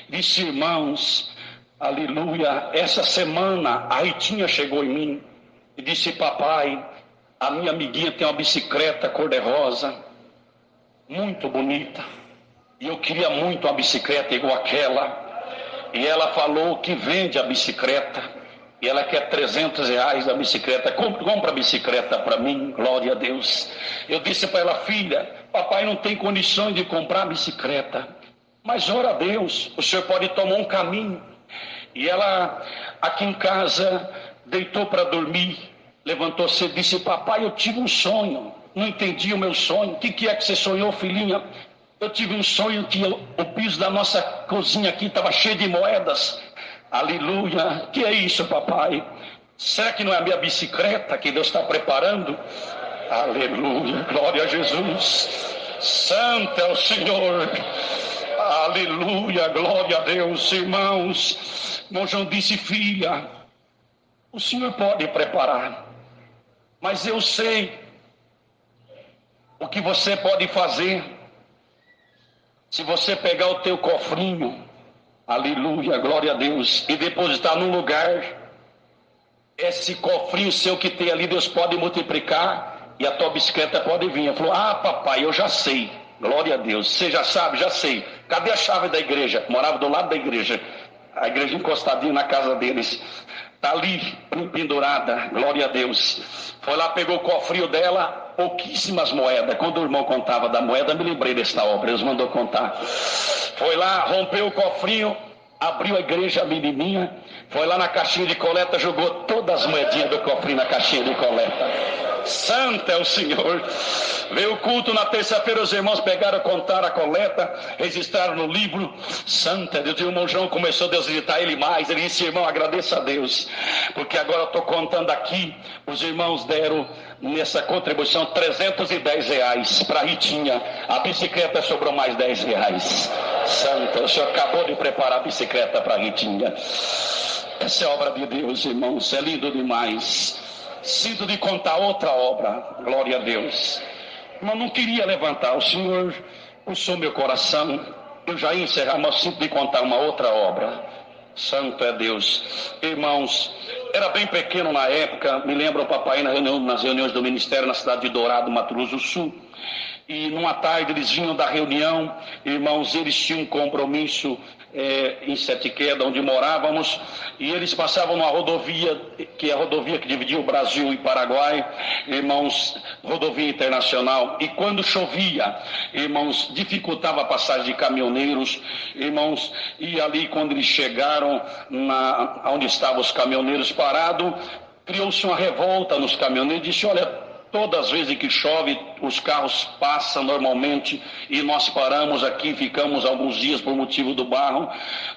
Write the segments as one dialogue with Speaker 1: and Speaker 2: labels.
Speaker 1: Disse: irmãos, aleluia, essa semana a Ritinha chegou em mim e disse: papai, a minha amiguinha tem uma bicicleta cor-de-rosa, muito bonita, e eu queria muito uma bicicleta igual aquela. E ela falou que vende a bicicleta, e ela quer R$ 300 a bicicleta. Compra a bicicleta para mim, glória a Deus. Eu disse para ela: filha, papai não tem condições de comprar a bicicleta, mas ora a Deus, o senhor pode tomar um caminho. E ela, aqui em casa, deitou para dormir, levantou-se e disse: papai, eu tive um sonho, não entendi o meu sonho. O que é que você sonhou, filhinha? Eu tive um sonho que o piso da nossa cozinha aqui estava cheio de moedas. Aleluia. Que é isso, papai? Será que não é a minha bicicleta que Deus está preparando? Aleluia. Glória a Jesus. Santo é o Senhor. Aleluia. Glória a Deus. Irmãos, irmão João disse: filha, o Senhor pode preparar, mas eu sei o que você pode fazer. Se você pegar o teu cofrinho, aleluia, glória a Deus, e depositar num lugar, esse cofrinho seu que tem ali, Deus pode multiplicar e a tua bicicleta pode vir. Ela falou: ah, papai, eu já sei, glória a Deus. Você já sabe? Já sei. Cadê a chave da igreja? Morava do lado da igreja, a igreja encostadinha na casa deles. Está ali, pendurada, glória a Deus. Foi lá, pegou o cofrinho dela, pouquíssimas moedas. Quando o irmão contava da moeda, me lembrei desta obra, Deus mandou contar. Foi lá, rompeu o cofrinho, abriu a igreja, a menininha, foi lá na caixinha de coleta, jogou todas as moedinhas do cofrinho na caixinha de coleta. Santo é o Senhor. Veio o culto na terça-feira, os irmãos pegaram, contaram a coleta, registraram no livro. Santo é Deus. E o irmão João começou a visitar ele mais. Ele disse: irmão, agradeça a Deus, porque agora eu estou contando aqui, os irmãos deram nessa contribuição R$ 310 para a Ritinha. A bicicleta sobrou mais R$ 10. Santo, o senhor acabou de preparar a bicicleta para a Ritinha. Essa é obra de Deus, irmãos, é lindo demais. Sinto de contar outra obra, glória a Deus. Mas não queria levantar, o Senhor puxou meu coração. Eu já ia encerrar, mas sinto de contar uma outra obra. Santo é Deus. Irmãos, era bem pequeno na época, me lembro o papai nas reuniões do ministério na cidade de Dourado, Mato Grosso do Sul. E numa tarde eles vinham da reunião, irmãos, eles tinham um compromisso em Sete Quedas, onde morávamos, e eles passavam numa rodovia, que é a rodovia que dividia o Brasil e Paraguai, irmãos, rodovia internacional, e quando chovia, irmãos, dificultava a passagem de caminhoneiros, irmãos, e ali quando eles chegaram onde estavam os caminhoneiros parados, criou-se uma revolta nos caminhoneiros, disse: olha, todas as vezes que chove, os carros passam normalmente e nós paramos aqui, ficamos alguns dias por motivo do barro,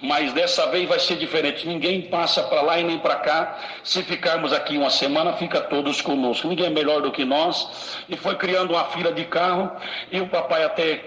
Speaker 1: mas dessa vez vai ser diferente. Ninguém passa para lá e nem para cá. Se ficarmos aqui uma semana, fica todos conosco. Ninguém é melhor do que nós. E foi criando uma fila de carro, e o papai até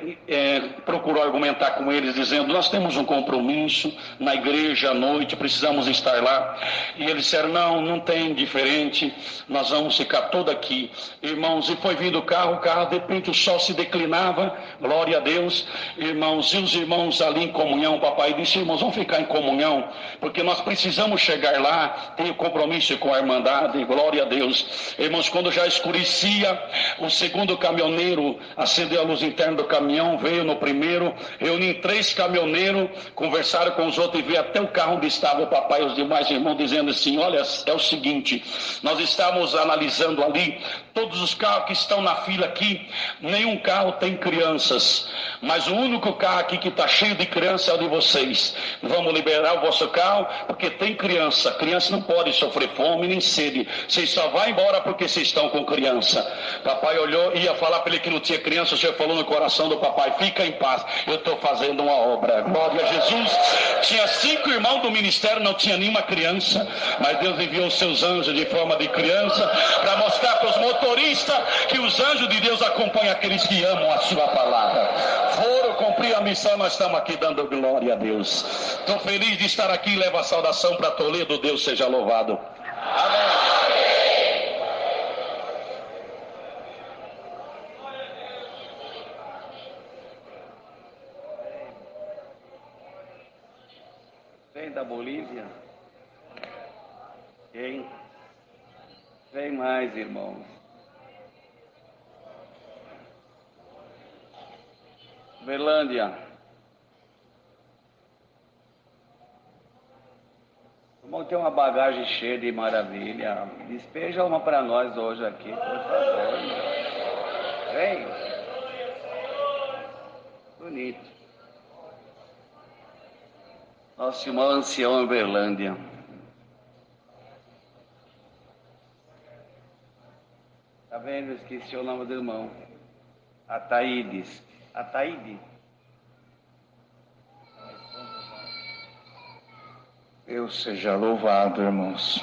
Speaker 1: procurou argumentar com eles, dizendo: nós temos um compromisso na igreja à noite, precisamos estar lá. E eles disseram: não tem diferente, nós vamos ficar todo aqui. Irmãos, e foi vindo o carro, de repente o sol se declinava, glória a Deus, irmãos, e os irmãos ali em comunhão, o papai disse: irmãos, vamos ficar em comunhão, porque nós precisamos chegar lá, tenho compromisso com a irmandade, glória a Deus. Irmãos, quando já escurecia, o segundo caminhoneiro acendeu a luz interna do caminhão, veio no primeiro, reuniu 3 caminhoneiros, conversaram com os outros e veio até o carro onde estava o papai e os demais irmãos, dizendo assim: olha, é o seguinte, nós estamos analisando ali, todos os carros que estão na fila aqui, nenhum carro tem crianças, mas o único carro aqui que está cheio de criança é o de vocês. Vamos liberar o vosso carro, porque tem criança. Criança não pode sofrer fome nem sede. Vocês só vão embora porque vocês estão com criança. Papai olhou, ia falar para ele que não tinha criança. O Senhor falou no coração do papai: fica em paz, eu estou fazendo uma obra. Glória a Jesus. Tinha 5 irmãos do ministério, não tinha nenhuma criança, mas Deus enviou os seus anjos de forma de criança para mostrar para os motoristas que os anjos de Deus acompanham aqueles que amam a sua palavra. Foram cumprir a missão, nós estamos aqui dando glória a Deus. Estou feliz de estar aqui, levo a saudação para Toledo, Deus seja louvado. Amém. Vem da Bolívia? Quem? Vem mais, irmãos. Berlândia. Vamos ter uma bagagem cheia de maravilha. Despeja uma para nós hoje aqui, por favor. Vem. Bonito. Nosso irmão ancião em Berlândia. Tá vendo? Esqueci o nome do irmão. Ataídes. Ataíde.
Speaker 2: Deus seja louvado, irmãos.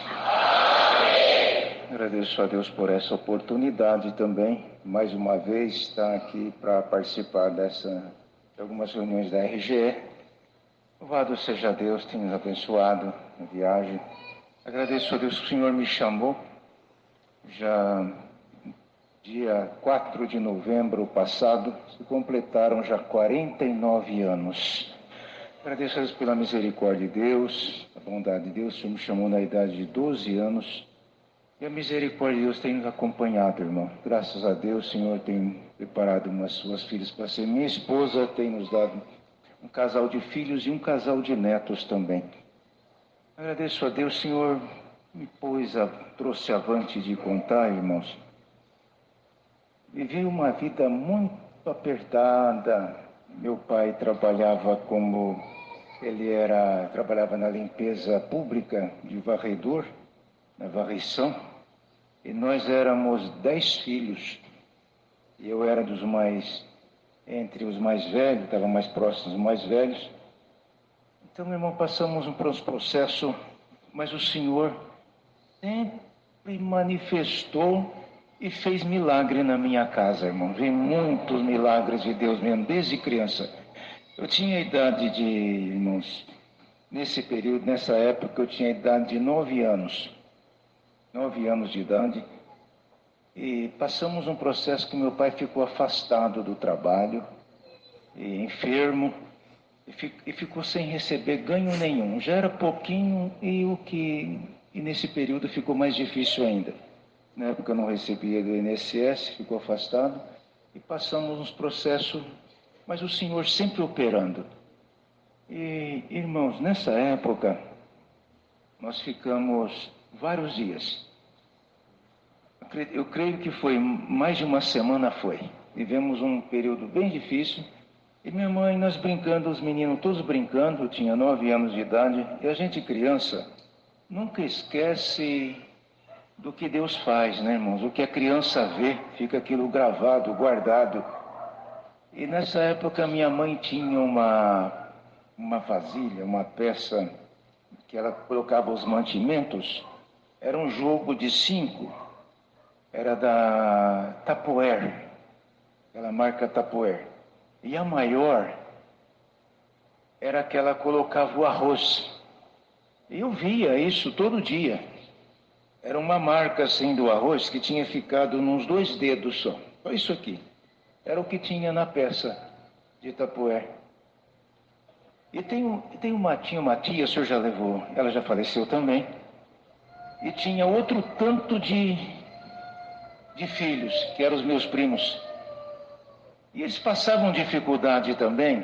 Speaker 2: Agradeço a Deus por essa oportunidade também, mais uma vez, estar aqui para participar de algumas reuniões da RGE. Louvado seja Deus, tem nos abençoado na viagem. Agradeço a Deus que o Senhor me chamou, já dia 4 de novembro passado, se completaram já 49 anos. Agradeço a Deus pela misericórdia de Deus, a bondade de Deus. O Senhor me chamou na idade de 12 anos. E a misericórdia de Deus tem nos acompanhado, irmão. Graças a Deus, o Senhor tem preparado umas suas filhas para ser minha esposa, tem nos dado um casal de filhos e um casal de netos também. Agradeço a Deus, o Senhor me trouxe avante de contar, irmãos. Vivi uma vida muito apertada. Meu pai trabalhava trabalhava na limpeza pública de varredor, na varrição, e nós éramos 10 filhos. E eu era entre os mais velhos, estava mais próximo dos mais velhos. Então, meu irmão, passamos um processo, mas o Senhor sempre manifestou e fez milagre na minha casa, irmão. Vi muitos milagres de Deus mesmo, desde criança. Eu tinha a idade irmãos, nessa época eu tinha a idade de 9 anos. 9 anos de idade. E passamos um processo que meu pai ficou afastado do trabalho, enfermo, e ficou sem receber ganho nenhum. Já era pouquinho e nesse período ficou mais difícil ainda. Na época eu não recebia do INSS, ficou afastado, e passamos uns processos, mas o Senhor sempre operando. E, irmãos, nessa época, nós ficamos vários dias. Eu creio que foi mais de uma semana foi. Vivemos um período bem difícil, e minha mãe, nós brincando, os meninos todos brincando, eu tinha 9 anos de idade, e a gente criança nunca esquece do que Deus faz, né, irmãos? O que a criança vê, fica aquilo gravado, guardado. E nessa época minha mãe tinha uma vasilha, uma peça que ela colocava os mantimentos. Era um jogo de 5, era da Tupperware, aquela marca Tupperware. E a maior era que ela colocava o arroz. E eu via isso todo dia. Era uma marca assim do arroz que tinha ficado nos 2 dedos só. Olha isso aqui. Era o que tinha na peça de Tupperware. E tinha uma tia, o senhor já levou, ela já faleceu também. E tinha outro tanto de filhos, que eram os meus primos. E eles passavam dificuldade também,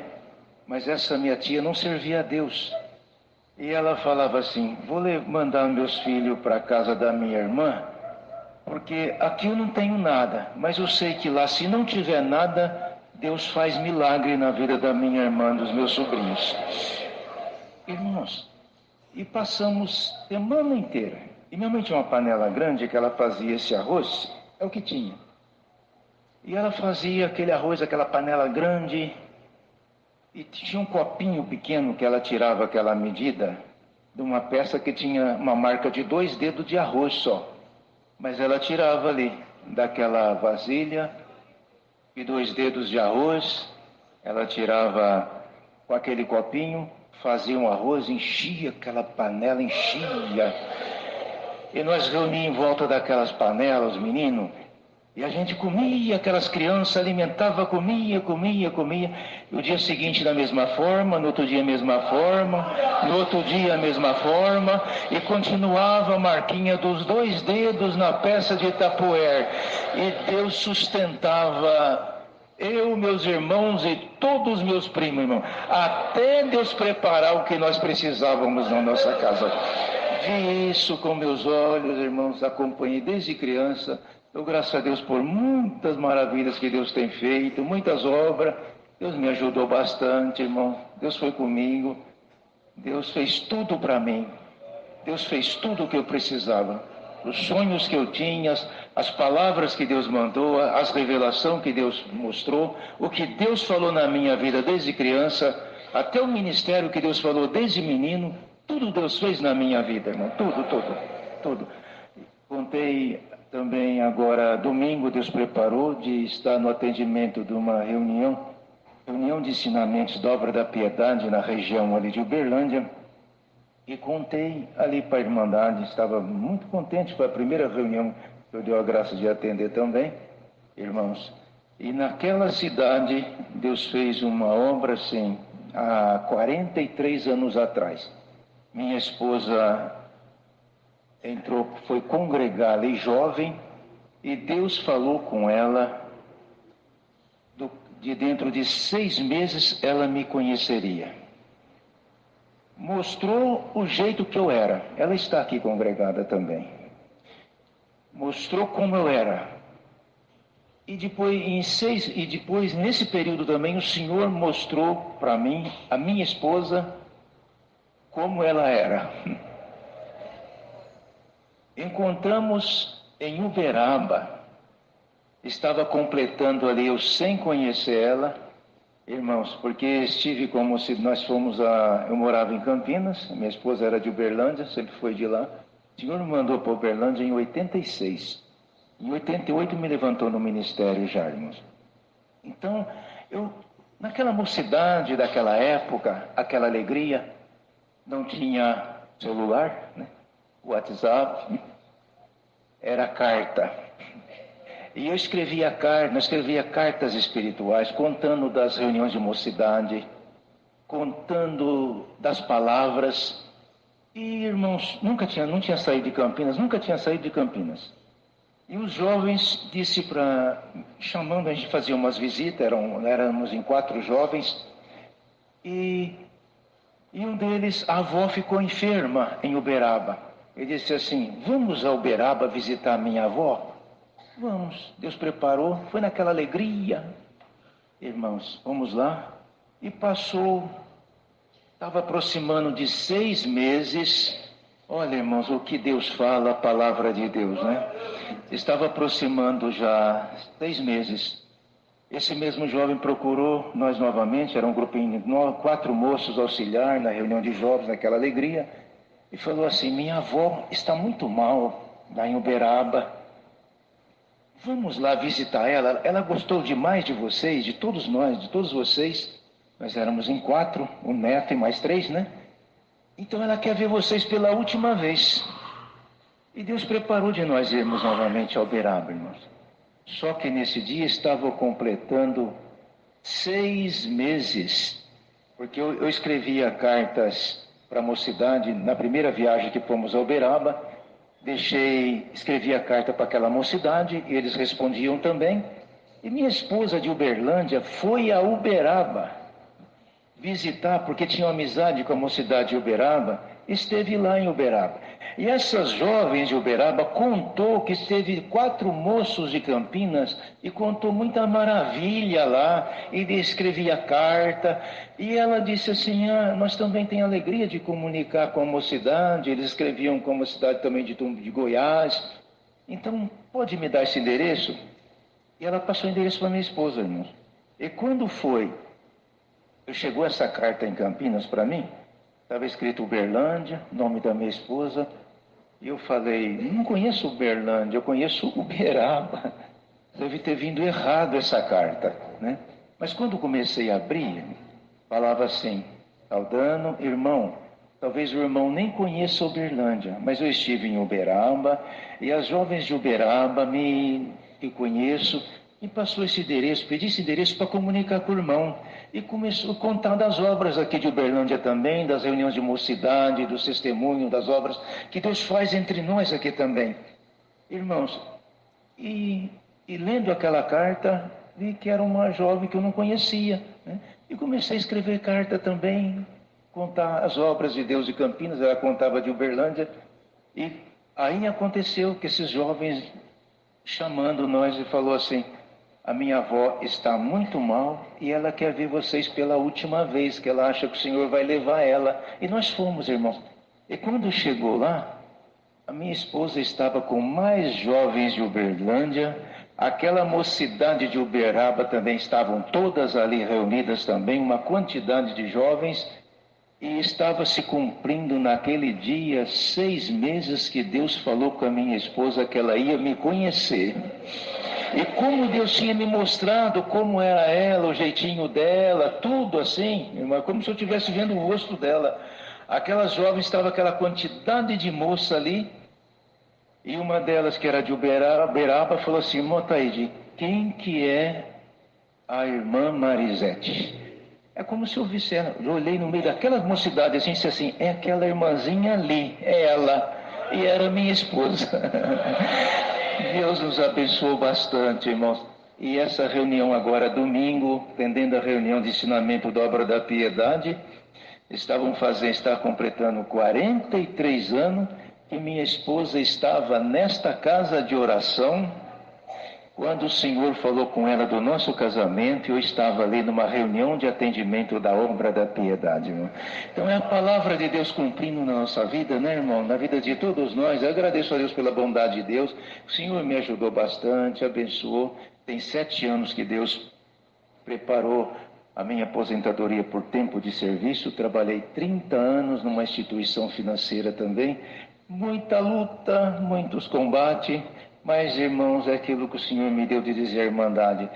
Speaker 2: mas essa minha tia não servia a Deus. E ela falava assim: vou mandar meus filhos para a casa da minha irmã, porque aqui eu não tenho nada, mas eu sei que lá, se não tiver nada, Deus faz milagre na vida da minha irmã, dos meus sobrinhos. Irmãos, e passamos semana inteira. E minha mãe tinha uma panela grande que ela fazia esse arroz, é o que tinha. E ela fazia aquele arroz, aquela panela grande. E tinha um copinho pequeno que ela tirava aquela medida de uma peça que tinha uma marca de 2 dedos de arroz só. Mas ela tirava ali daquela vasilha e 2 dedos de arroz. Ela tirava com aquele copinho, fazia um arroz, enchia aquela panela, enchia. E nós reuníamos em volta daquelas panelas, os meninos, E a gente comia, aquelas crianças, alimentava, comia. No dia seguinte da mesma forma, no outro dia a mesma forma, no outro dia a mesma forma, e continuava a marquinha dos 2 dedos na peça de tapoer. E Deus sustentava eu, meus irmãos e todos os meus primos, irmão, até Deus preparar o que nós precisávamos na nossa casa. Vi isso com meus olhos, irmãos, acompanhei desde criança. Dou graças a Deus por muitas maravilhas que Deus tem feito, muitas obras. Deus me ajudou bastante, irmão. Deus foi comigo. Deus fez tudo para mim. Deus fez tudo o que eu precisava. Os sonhos que eu tinha, as palavras que Deus mandou, as revelações que Deus mostrou, o que Deus falou na minha vida desde criança, até o ministério que Deus falou desde menino, tudo Deus fez na minha vida, irmão. Tudo. Contei também agora, domingo, Deus preparou de estar no atendimento de uma reunião de ensinamentos da Obra da Piedade na região ali de Uberlândia. E contei ali para a Irmandade, estava muito contente, foi a primeira reunião que eu dei a graça de atender também, irmãos. E naquela cidade, Deus fez uma obra assim, há 43 anos atrás. Minha esposa foi congregar ali jovem, e Deus falou com ela, de dentro de 6 meses ela me conheceria. Mostrou o jeito que eu era. Ela está aqui congregada também. Mostrou como eu era. E depois, nesse período também, o Senhor mostrou para mim, a minha esposa, como ela era. Encontramos em Uberaba. Estava completando ali, eu sem conhecer ela, irmãos, porque estive como se nós fomos eu morava em Campinas, minha esposa era de Uberlândia, sempre foi de lá. O Senhor me mandou para Uberlândia em 86. Em 88 me levantou no ministério já, irmãos. Então, naquela mocidade daquela época, aquela alegria, não tinha celular, né? WhatsApp, era carta. E eu escrevia cartas espirituais, contando das reuniões de mocidade, contando das palavras. E, irmãos, não tinha saído de Campinas. E os jovens chamando, a gente fazia umas visitas, éramos em 4 jovens, e um deles, a avó ficou enferma em Uberaba. Ele disse assim: vamos a Uberaba visitar a minha avó? Vamos, Deus preparou, foi naquela alegria. Irmãos, vamos lá. E passou, estava aproximando de 6 meses. Olha, irmãos, o que Deus fala, a palavra de Deus, né? Estava aproximando já 6 meses. Esse mesmo jovem procurou nós novamente, era um grupinho de 4 moços auxiliar na reunião de jovens, naquela alegria, e falou assim: minha avó está muito mal lá em Uberaba. Vamos lá visitar ela. Ela gostou demais de vocês, de todos nós, de todos vocês. Nós éramos em 4, o neto e mais 3, né? Então ela quer ver vocês pela última vez. E Deus preparou de nós irmos novamente a Uberaba, irmãos. Só que nesse dia estava completando 6 meses. Porque eu escrevia cartas para a mocidade na primeira viagem que fomos a Uberaba. Escrevi a carta para aquela mocidade, e eles respondiam também. E minha esposa de Uberlândia foi a Uberaba visitar, porque tinha uma amizade com a mocidade de Uberaba, esteve lá em Uberaba. E essas jovens de Uberaba contou que esteve 4 moços de Campinas e contou muita maravilha lá, e escrevia carta, e ela disse assim: nós também temos alegria de comunicar com a mocidade. Eles escreviam com a mocidade também de Goiás. Então, pode me dar esse endereço? E ela passou o endereço para minha esposa, irmãos. E quando chegou essa carta em Campinas para mim, estava escrito Uberlândia, nome da minha esposa, e eu falei: não conheço Uberlândia, eu conheço Uberaba. Deve ter vindo errado essa carta, né? Mas quando comecei a abrir, falava assim: Aldano, irmão, talvez o irmão nem conheça Uberlândia, mas eu estive em Uberaba, e as jovens de Uberaba me que conheço, me passou esse endereço, pedi esse endereço para comunicar com o irmão. E começou a contar das obras aqui de Uberlândia também, das reuniões de mocidade, dos testemunhos, das obras que Deus faz entre nós aqui também. Irmãos, e lendo aquela carta, vi que era uma jovem que eu não conhecia, né? E comecei a escrever carta também, contar as obras de Deus de Campinas, ela contava de Uberlândia. E aí aconteceu que esses jovens chamando nós e falou assim: a minha avó está muito mal e ela quer ver vocês pela última vez, que ela acha que o Senhor vai levar ela. E nós fomos, irmãos. E quando chegou lá, a minha esposa estava com mais jovens de Uberlândia, aquela mocidade de Uberaba também estavam todas ali reunidas também, uma quantidade de jovens, e estava se cumprindo naquele dia 6 meses que Deus falou com a minha esposa que ela ia me conhecer. E como Deus tinha me mostrado como era ela, o jeitinho dela, tudo assim, irmã, como se eu estivesse vendo o rosto dela. Aquelas jovens, estava aquela quantidade de moça ali, e uma delas, que era de Uberaba, falou assim: Motaide, quem que é a irmã Marisete? É como se eu visse ela. Eu olhei no meio daquela mocidade assim, disse assim: é aquela irmãzinha ali, é ela. E era minha esposa. Deus nos abençoou bastante, irmãos. E essa reunião agora, domingo, tendendo a reunião de ensinamento da obra da piedade, está completando 43 anos que minha esposa estava nesta casa de oração, quando o Senhor falou com ela do nosso casamento. Eu estava ali numa reunião de atendimento da obra da piedade, irmão. Então é a palavra de Deus cumprindo na nossa vida, né, irmão? Na vida de todos nós. Eu agradeço a Deus pela bondade de Deus. O Senhor me ajudou bastante, abençoou. Tem 7 anos que Deus preparou a minha aposentadoria por tempo de serviço. Trabalhei 30 anos numa instituição financeira também. Muita luta, muitos combates. Mas, irmãos, é aquilo que o Senhor me deu de dizer, Irmandade.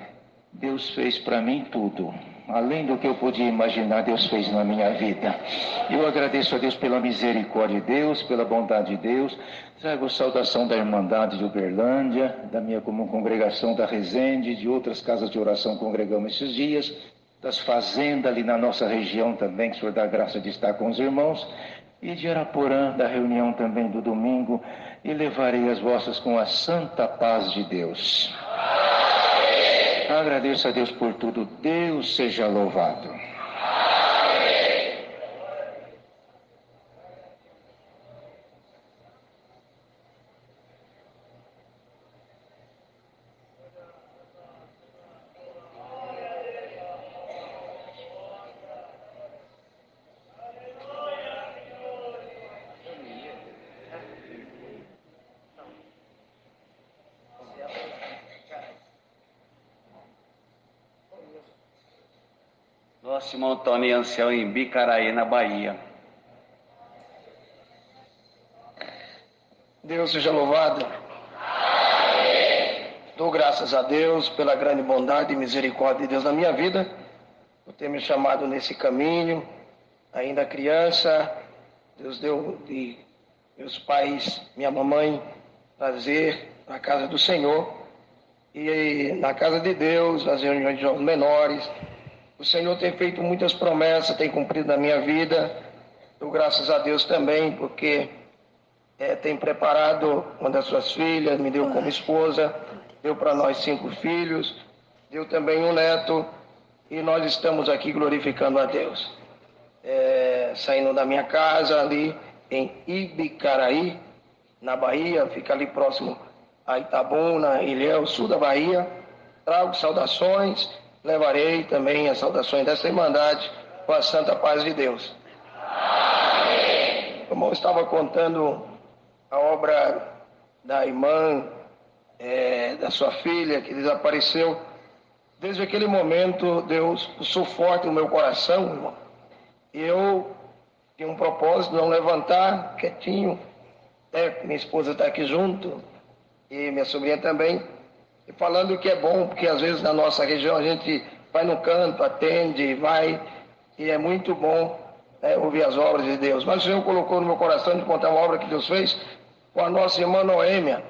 Speaker 2: Deus fez para mim tudo. Além do que eu podia imaginar, Deus fez na minha vida. Eu agradeço a Deus pela misericórdia de Deus, pela bondade de Deus. Trago saudação da Irmandade de Uberlândia, da minha comum congregação da Resende, de outras casas de oração congregamos esses dias, das fazendas ali na nossa região também, que o Senhor dá graça de estar com os irmãos, e de Araporã, da reunião também do domingo, e levarei as vossas com a santa paz de Deus. Agradeço a Deus por tudo. Deus seja louvado.
Speaker 1: Nosso irmão Tony, ancião em Bicaraí, na Bahia.
Speaker 3: Deus seja louvado. Dou graças a Deus pela grande bondade e misericórdia de Deus na minha vida, por ter me chamado nesse caminho. Ainda criança, Deus deu de meus pais, minha mamãe, trazer para a casa do Senhor. E na casa de Deus, nas reuniões de jovens menores, o Senhor tem feito muitas promessas, tem cumprido na minha vida. Dou graças a Deus também, porque tem preparado uma das suas filhas, me deu como esposa, deu para nós 5 filhos, deu também um neto, e nós estamos aqui glorificando a Deus. Saindo da minha casa ali em Ibicaraí, na Bahia, fica ali próximo a Itabuna, Ilhéus, sul da Bahia. Trago saudações, levarei também as saudações dessa Irmandade com a santa paz de Deus. Amém. Como eu estava contando a obra da irmã, da sua filha que desapareceu, desde aquele momento Deus puxou forte no meu coração, irmão. E eu tinha um propósito de não levantar, quietinho. Minha esposa está aqui junto, e minha sobrinha também. E falando que é bom, porque às vezes na nossa região a gente vai no canto, atende, vai, e é muito bom ouvir as obras de Deus. Mas o Senhor colocou no meu coração de contar uma obra que Deus fez com a nossa irmã Noêmia.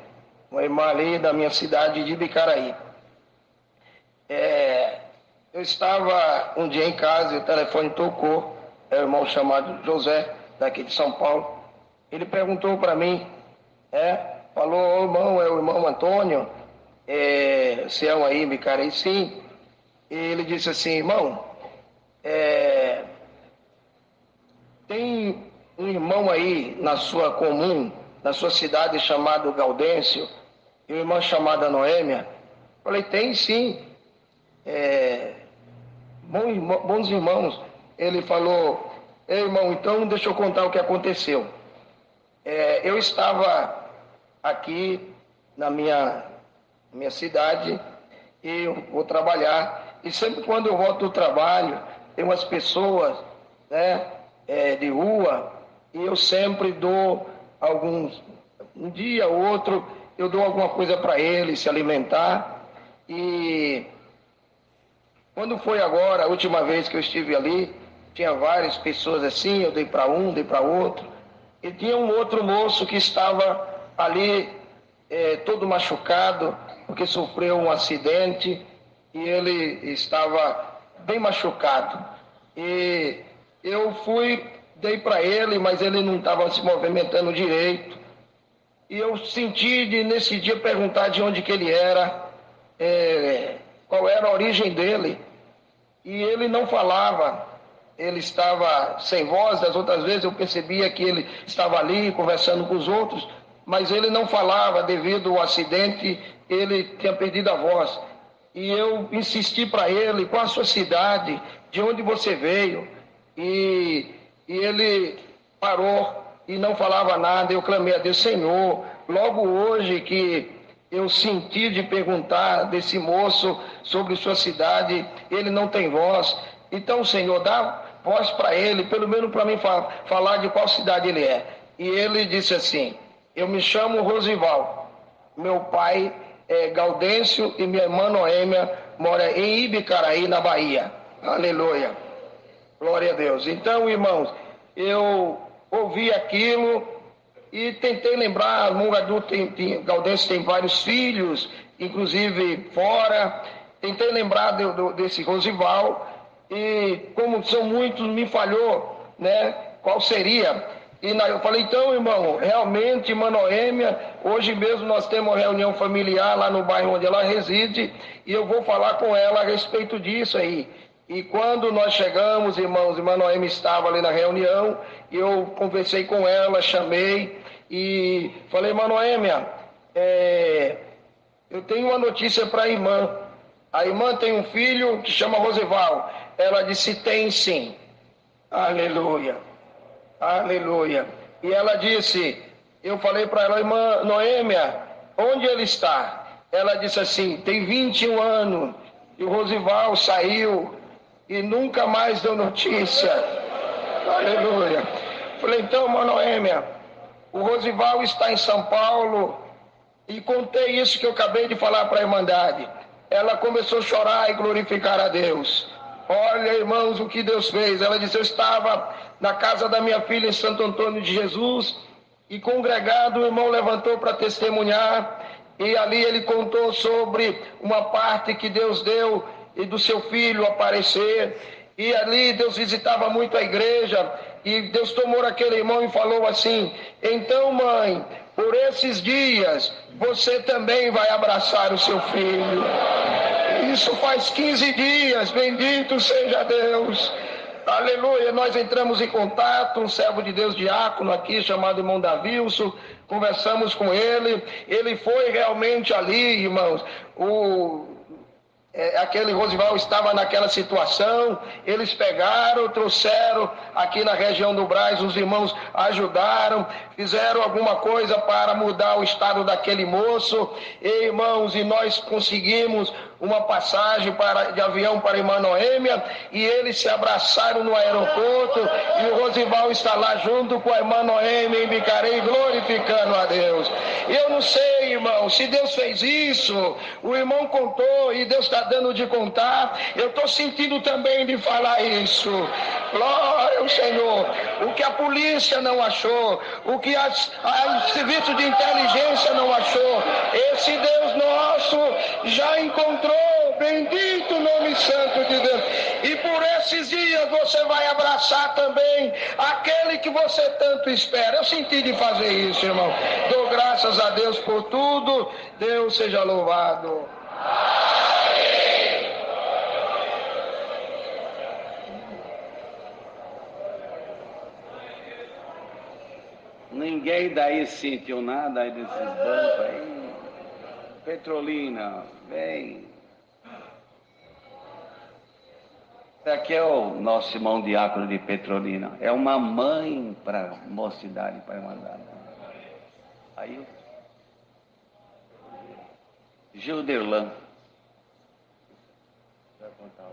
Speaker 3: uma irmã ali da minha cidade de Ibicaraí. Eu estava um dia em casa e o telefone tocou, é um irmão chamado José, daqui de São Paulo. Ele perguntou para mim, falou, irmão, é o irmão Antônio, Sião aí, Ibicaraí, sim. E ele disse assim, irmão, tem um irmão aí na sua comum, na sua cidade, chamado Gaudêncio, e uma irmã chamada Noêmia. Falei, tem sim, bons irmãos. Ele falou, irmão, então deixa eu contar o que aconteceu. Eu estava aqui na minha cidade e eu vou trabalhar, e sempre quando eu volto do trabalho, tem umas pessoas, de rua, e eu sempre dou um dia ou outro, eu dou alguma coisa para eles se alimentar. E quando foi agora, a última vez que eu estive ali, tinha várias pessoas assim, eu dei para um, dei para outro, e tinha um outro moço que estava ali, todo machucado, porque sofreu um acidente, e ele estava bem machucado. E eu dei para ele, mas ele não estava se movimentando direito. E eu senti nesse dia perguntar de onde que ele era, qual era a origem dele. E ele não falava, ele estava sem voz. Das outras vezes eu percebia que ele estava ali conversando com os outros, mas ele não falava devido ao acidente, ele tinha perdido a voz. E eu insisti para ele, qual a sua cidade, de onde você veio? E ele parou e não falava nada. Eu clamei a Deus, Senhor, logo hoje que eu senti de perguntar desse moço sobre sua cidade, ele não tem voz. Então, Senhor, dá voz para ele, pelo menos para mim falar de qual cidade ele é. E ele disse assim, eu me chamo Rosival, meu pai é Gaudêncio e minha irmã Noêmia mora em Ibicaraí, na Bahia. Aleluia. Glória a Deus. Então, irmãos, eu ouvi aquilo e tentei lembrar, Gaudêncio tem vários filhos, inclusive fora. Tentei lembrar desse Rosival e como são muitos, me falhou, qual seria. E eu falei, então, irmão, realmente, irmã Noêmia, hoje mesmo nós temos uma reunião familiar lá no bairro onde ela reside e eu vou falar com ela a respeito disso aí. E quando nós chegamos, irmãos, irmã Noêmia estava ali na reunião, e eu conversei com ela, chamei e falei, irmã Noêmia, eu tenho uma notícia para a irmã. A irmã tem um filho que chama Rosival. Ela disse, tem sim. Aleluia. Aleluia. E ela disse, eu falei para ela, irmã Noêmia, onde ele está? Ela disse assim, tem 21 anos, e o Rosival saiu e nunca mais deu notícia. Aleluia. Falei, então, irmã Noêmia, o Rosival está em São Paulo, e contei isso que eu acabei de falar para a Irmandade. Ela começou a chorar e glorificar a Deus. Olha, irmãos, o que Deus fez. Ela disse, eu estava na casa da minha filha em Santo Antônio de Jesus, e congregado, o irmão levantou para testemunhar, e ali ele contou sobre uma parte que Deus deu, e do seu filho aparecer, e ali Deus visitava muito a igreja, e Deus tomou aquele irmão e falou assim, então mãe, por esses dias, você também vai abraçar o seu filho. Isso faz 15 dias, bendito seja Deus. Aleluia, nós entramos em contato, um servo de Deus diácono aqui, chamado irmão Davilson, conversamos com ele foi realmente ali, irmãos, aquele Rosival estava naquela situação, eles pegaram, trouxeram aqui na região do Brás, os irmãos ajudaram, fizeram alguma coisa para mudar o estado daquele moço, irmãos, e nós conseguimos uma passagem de avião para irmã Noêmia, e eles se abraçaram no aeroporto, e o Rosival está lá junto com a irmã Noêmia em Bicarei, glorificando a Deus. Eu não sei, irmão, se Deus fez isso, o irmão contou e Deus está dando de contar, eu estou sentindo também de falar isso. Glória ao Senhor. O que a polícia não achou, o que o serviço de inteligência não achou, esse Deus nosso já encontrou. Bendito o nome santo de Deus. E por esses dias você vai abraçar também aquele que você tanto espera. Eu senti de fazer isso, irmão. Dou graças a Deus por tudo. Deus seja louvado.
Speaker 4: Ninguém daí sentiu nada aí desses bancos aí. Petrolina, vem. Esse aqui é o nosso irmão diácono de Petrolina. É uma mãe para a mocidade, para a irmandade. Aí o Gilderlan. Vai contar.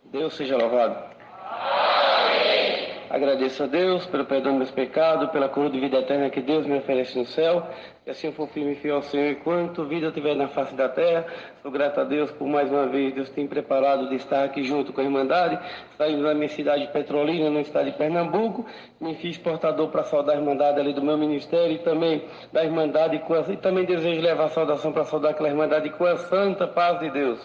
Speaker 5: Deus seja louvado. Amém. Agradeço a Deus pelo perdão dos meus pecados, pela coroa de vida eterna que Deus me oferece no céu. Que assim eu for firme e fiel ao Senhor enquanto vida eu tiver na face da terra. Sou grato a Deus por mais uma vez Deus tem preparado de estar aqui junto com a Irmandade. Saindo da minha cidade de Petrolina, no estado de Pernambuco. Me fiz portador para saudar a Irmandade ali do meu ministério e também da Irmandade. E também desejo levar a saudação para saudar aquela Irmandade com a santa paz de Deus.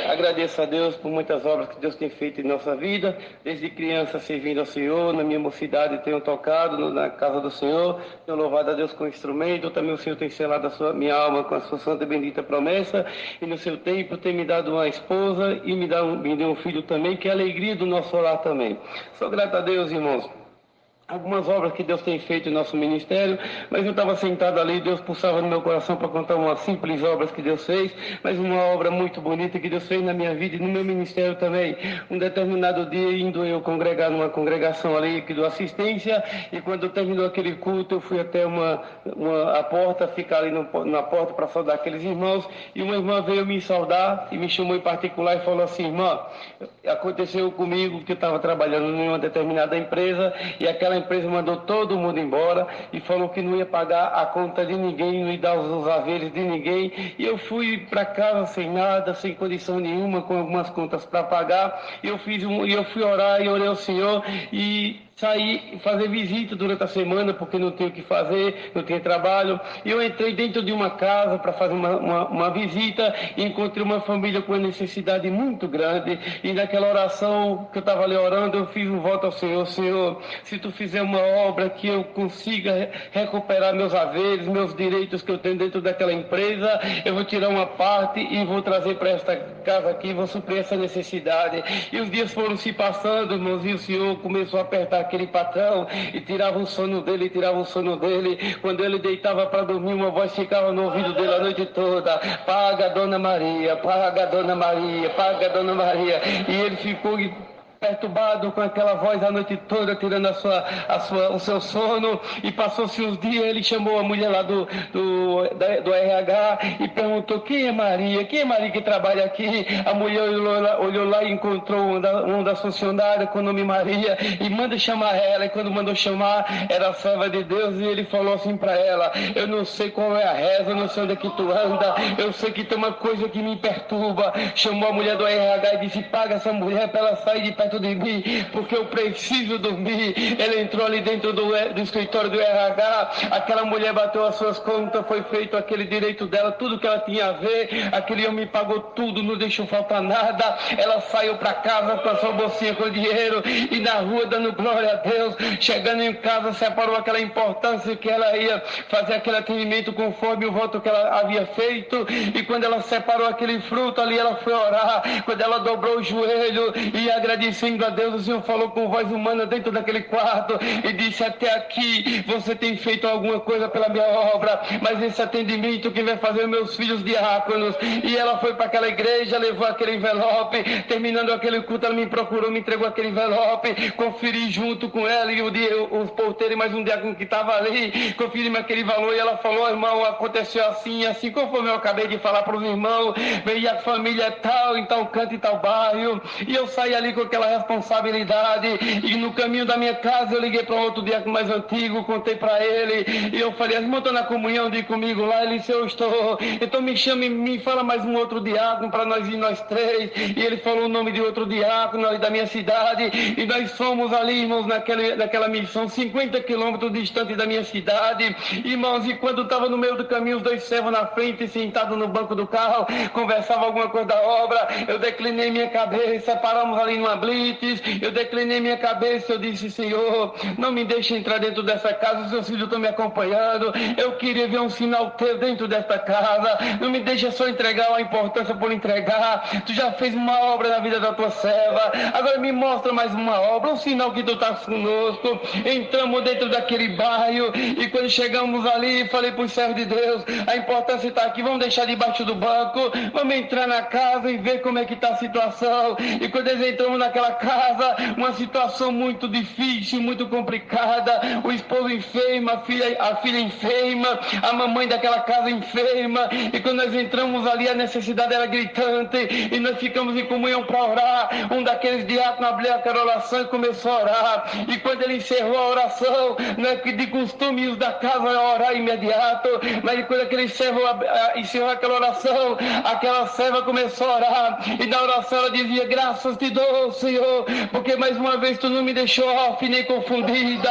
Speaker 5: Agradeço a Deus por muitas obras que Deus tem feito em nossa vida. Desde criança servindo ao Senhor, na minha mocidade tenho tocado na casa do Senhor, tenho louvado a Deus com o instrumento. Também o Senhor tem selado minha alma com a sua santa e bendita promessa. E no seu tempo tem me dado uma esposa e me deu um filho também, que é a alegria do nosso lar também. Sou grato a Deus, irmãos. Algumas obras que Deus tem feito em nosso ministério, mas eu estava sentado ali, Deus pulsava no meu coração para contar umas simples obras que Deus fez, mas uma obra muito bonita que Deus fez na minha vida e no meu ministério também. Um determinado dia, indo eu congregar numa congregação ali que dou assistência, e quando terminou aquele culto, eu fui até a porta, ficar ali na porta para saudar aqueles irmãos, e uma irmã veio me saudar e me chamou em particular e falou assim: irmã, aconteceu comigo que eu estava trabalhando em uma determinada empresa, e aquela empresa mandou todo mundo embora e falou que não ia pagar a conta de ninguém, não ia dar os haveres de ninguém. E eu fui para casa sem nada, sem condição nenhuma, com algumas contas para pagar. E eu fui orar e orei ao Senhor e saí fazer visita durante a semana, porque não tinha o que fazer, não tinha trabalho. E eu entrei dentro de uma casa para fazer uma visita e encontrei uma família com uma necessidade muito grande. E naquela oração que eu estava ali orando, eu fiz um voto ao Senhor: Senhor, se tu fizer uma obra que eu consiga recuperar meus haveres, meus direitos que eu tenho dentro daquela empresa, eu vou tirar uma parte e vou trazer para esta casa aqui, vou suprir essa necessidade. E os dias foram se passando, irmãos, e o Senhor começou a apertar aquele patrão e tirava o sono dele, Quando ele deitava para dormir, uma voz ficava no ouvido dele a noite toda: paga, Dona Maria, paga, Dona Maria, paga, Dona Maria. E ele ficou perturbado com aquela voz a noite toda, tirando o seu sono. E passou-se uns dias, ele chamou a mulher lá do RH e perguntou: quem é Maria que trabalha aqui? A mulher olhou lá e encontrou uma das funcionárias com o nome Maria e manda chamar ela. E quando mandou chamar, era a serva de Deus, e ele falou assim para ela: eu não sei qual é a reza, eu não sei onde é que tu anda, eu sei que tem uma coisa que me perturba. Chamou a mulher do RH e disse: paga essa mulher para ela sair de perto de mim, porque eu preciso dormir. Ele entrou ali dentro do escritório do RH, aquela mulher bateu as suas contas, foi feito aquele direito dela, tudo que ela tinha a ver, aquele homem pagou tudo, não deixou faltar nada. Ela saiu para casa com a sua bolsinha com dinheiro e na rua dando glória a Deus. Chegando em casa, separou aquela importância que ela ia fazer aquele atendimento conforme o voto que ela havia feito, e quando ela separou aquele fruto ali, ela foi orar. Quando ela dobrou o joelho e agradeceu agradecendo a Deus, o Senhor falou com voz humana dentro daquele quarto e disse: até aqui você tem feito alguma coisa pela minha obra, mas esse atendimento quem vai fazer meus filhos diáconos. E ela foi para aquela igreja, levou aquele envelope, terminando aquele culto, ela me procurou, me entregou aquele envelope, conferi junto com ela e os porteiros e mais um diácono que estava ali, conferimos aquele valor e ela falou: irmão, aconteceu assim, assim, conforme eu acabei de falar para os irmãos, veio a família tal, em tal canto e tal bairro, e eu saí ali com aquela responsabilidade, e no caminho da minha casa eu liguei para um outro diácono mais antigo, contei para ele, e eu falei: irmão, estou na comunhão de ir comigo lá? Ele disse: eu estou. Então me chame, me fala mais um outro diácono para nós ir nós três. E ele falou o nome de outro diácono ali da minha cidade, e nós fomos ali, irmãos, naquela missão, 50 quilômetros distante da minha cidade, irmãos, e quando estava no meio do caminho, os dois servos na frente, sentados no banco do carro, conversavam alguma coisa da obra, eu declinei minha cabeça, paramos ali numa blitz, eu declinei minha cabeça, eu disse: Senhor, não me deixe entrar dentro dessa casa, os seus filhos estão me acompanhando, eu queria ver um sinal teu dentro desta casa, não me deixa só entregar a importância por entregar, tu já fez uma obra na vida da tua serva, agora me mostra mais uma obra, um sinal que tu estás conosco. Entramos dentro daquele bairro, e quando chegamos ali, falei para os servos de Deus: a importância está aqui, vamos deixar debaixo do banco, vamos entrar na casa e ver como é que está a situação. E quando eles entramos naquela casa, uma situação muito difícil, muito complicada, o esposo enfermo, a filha enferma, a mamãe daquela casa enferma, e quando nós entramos ali, a necessidade era gritante, e nós ficamos em comunhão para orar. Um daqueles diáconos abriu aquela oração e começou a orar, e quando ele encerrou a oração, não é que de costume os da casa é orar imediato, mas quando aquele servo encerrou aquela oração, aquela serva começou a orar, e na oração ela dizia: graças te dou, Senhor, porque mais uma vez tu não me deixou órfã nem confundida.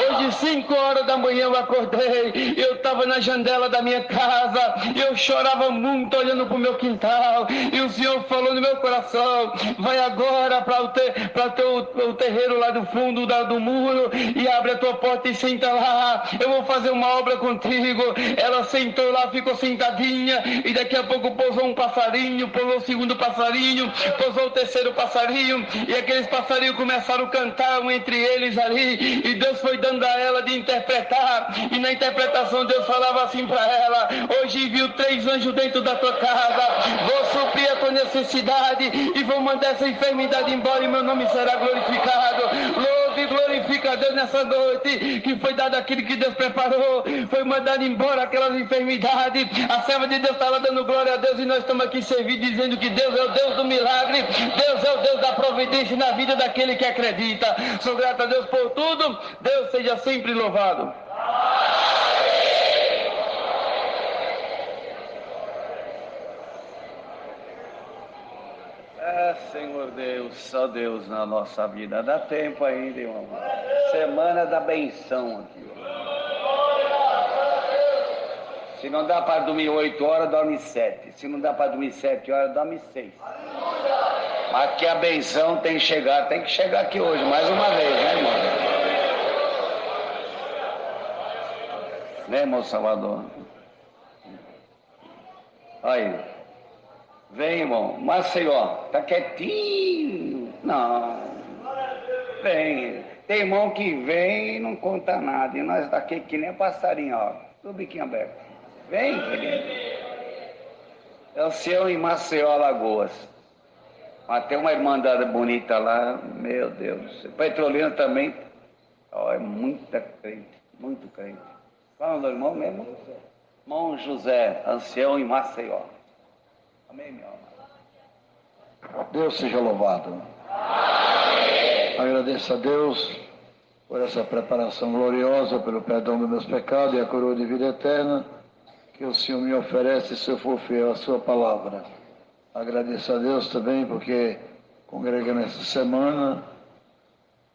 Speaker 5: Hoje 5 horas da manhã eu acordei, eu estava na janela da minha casa, eu chorava muito olhando para o meu quintal, e o Senhor falou no meu coração: vai agora para o terreiro lá do fundo do muro, e abre a tua porta e senta lá, eu vou fazer uma obra contigo. Ela sentou lá, ficou sentadinha, e daqui a pouco pousou um passarinho, pousou o segundo passarinho, pousou o terceiro passarinho, e aqueles passarinhos começaram a cantar um entre eles ali, e Deus foi dando a ela de interpretar, e na interpretação Deus falava assim para ela: hoje viu 3 anjos dentro da tua casa, vou suprir a tua necessidade e vou mandar essa enfermidade embora, e meu nome será glorificado. Louve e glorifica a Deus nessa noite, que foi dado aquilo que Deus preparou, foi mandado embora aquelas enfermidades. A serva de Deus estava dando glória a Deus, e nós estamos aqui servindo, dizendo que Deus é o Deus do milagre, Deus é o Deus da providência na vida daquele que acredita. Sou grato a Deus por tudo, Deus seja sempre louvado.
Speaker 4: Senhor Deus, só Deus na nossa vida. Dá tempo ainda, irmão. Semana da benção aqui. Se não dá para dormir 8 horas, dorme 7. Se não dá para dormir 7 horas, dorme 6. Mas que a benção tem que chegar aqui hoje, mais uma vez, né, irmão? Né, irmão Salvador? Aí. Vem, irmão. Maceió, tá quietinho. Não. Vem. Tem irmão que vem e não conta nada. E nós daqui que nem passarinho, ó. Tudo biquinho aberto. Vem, querido. É o seu em Maceió, Alagoas. Mas tem uma irmandade bonita lá. Meu Deus. Petrolina também. Ó, é muita crente. Muito crente. Fala do irmão mesmo. Irmão José, ancião em Maceió. Amém, meu amado.
Speaker 6: Deus seja louvado. Amém. Agradeço a Deus por essa preparação gloriosa, pelo perdão dos meus pecados e a coroa de vida eterna que o Senhor me oferece se eu for fiel à sua palavra. Agradeço a Deus também porque congreguei nessa semana,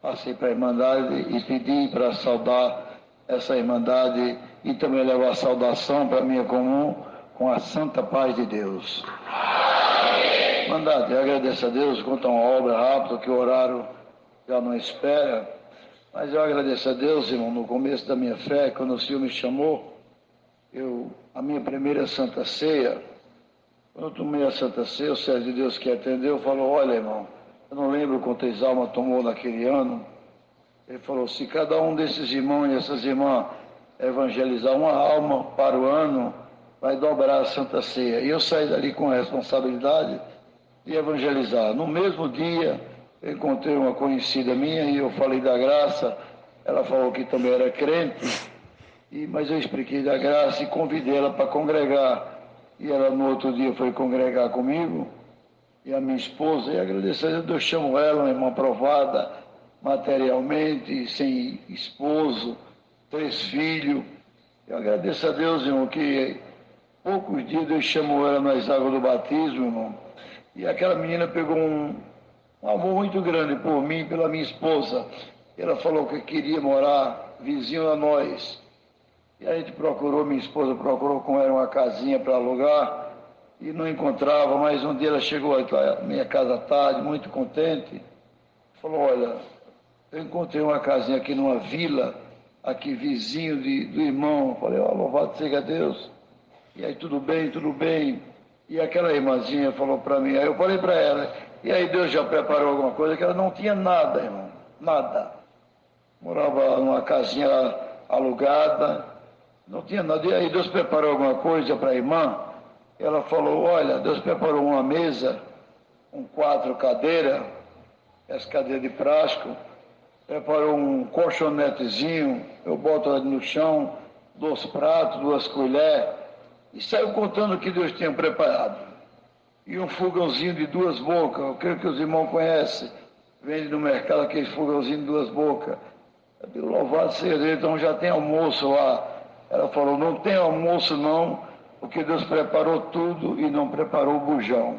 Speaker 6: passei para a Irmandade e pedi para saudar essa Irmandade e também levar a saudação para a minha comum com a santa paz de Deus. Amém. Irmandade, eu agradeço a Deus quanto a uma obra rápida que o horário já não espera, mas eu agradeço a Deus, irmão, no começo da minha fé, quando o Senhor me chamou, a minha primeira Santa Ceia, quando eu tomei a Santa Ceia, o servo de Deus que atendeu falou: olha, irmão, eu não lembro quantas almas tomou naquele ano. Ele falou, se cada um desses irmãos e essas irmãs evangelizar uma alma para o ano, vai dobrar a Santa Ceia. E eu saí dali com a responsabilidade de evangelizar. No mesmo dia, eu encontrei uma conhecida minha e eu falei da graça. Ela falou que também era crente, mas eu expliquei da graça e convidei ela para congregar. E ela no outro dia foi congregar comigo, e a minha esposa, e agradecer a Deus, eu chamo ela, uma irmã aprovada, materialmente, sem esposo, 3 filhos. Eu agradeço a Deus, irmão, que poucos dias Deus chamou ela nas águas do batismo, irmão, e aquela menina pegou um amor muito grande por mim, pela minha esposa. Ela falou que queria morar vizinho a nós. E a gente procurou, minha esposa procurou com ela uma casinha para alugar e não encontrava, mas um dia ela chegou à minha casa à tarde, muito contente, falou, olha, eu encontrei uma casinha aqui numa vila, aqui vizinho do irmão. Eu falei, ó, louvado seja Deus. E aí, tudo bem, tudo bem. E aquela irmãzinha falou para mim, aí eu falei para ela, e aí Deus já preparou alguma coisa, que ela não tinha nada, irmão, nada. Morava numa casinha alugada, não tinha nada. E aí Deus preparou alguma coisa para a irmã. Ela falou, olha, Deus preparou uma mesa, 4 cadeiras, essa cadeira de plástico, preparou um colchonetezinho, eu boto ali no chão, 2 pratos, 2 colheres, e saiu contando o que Deus tinha preparado. E um fogãozinho de 2 bocas, eu creio que os irmãos conhecem, vende no mercado aquele fogãozinho de 2 bocas. Eu digo, louvado seja Deus, então já tem almoço lá. Ela falou, não tem almoço não, porque Deus preparou tudo e não preparou o bujão.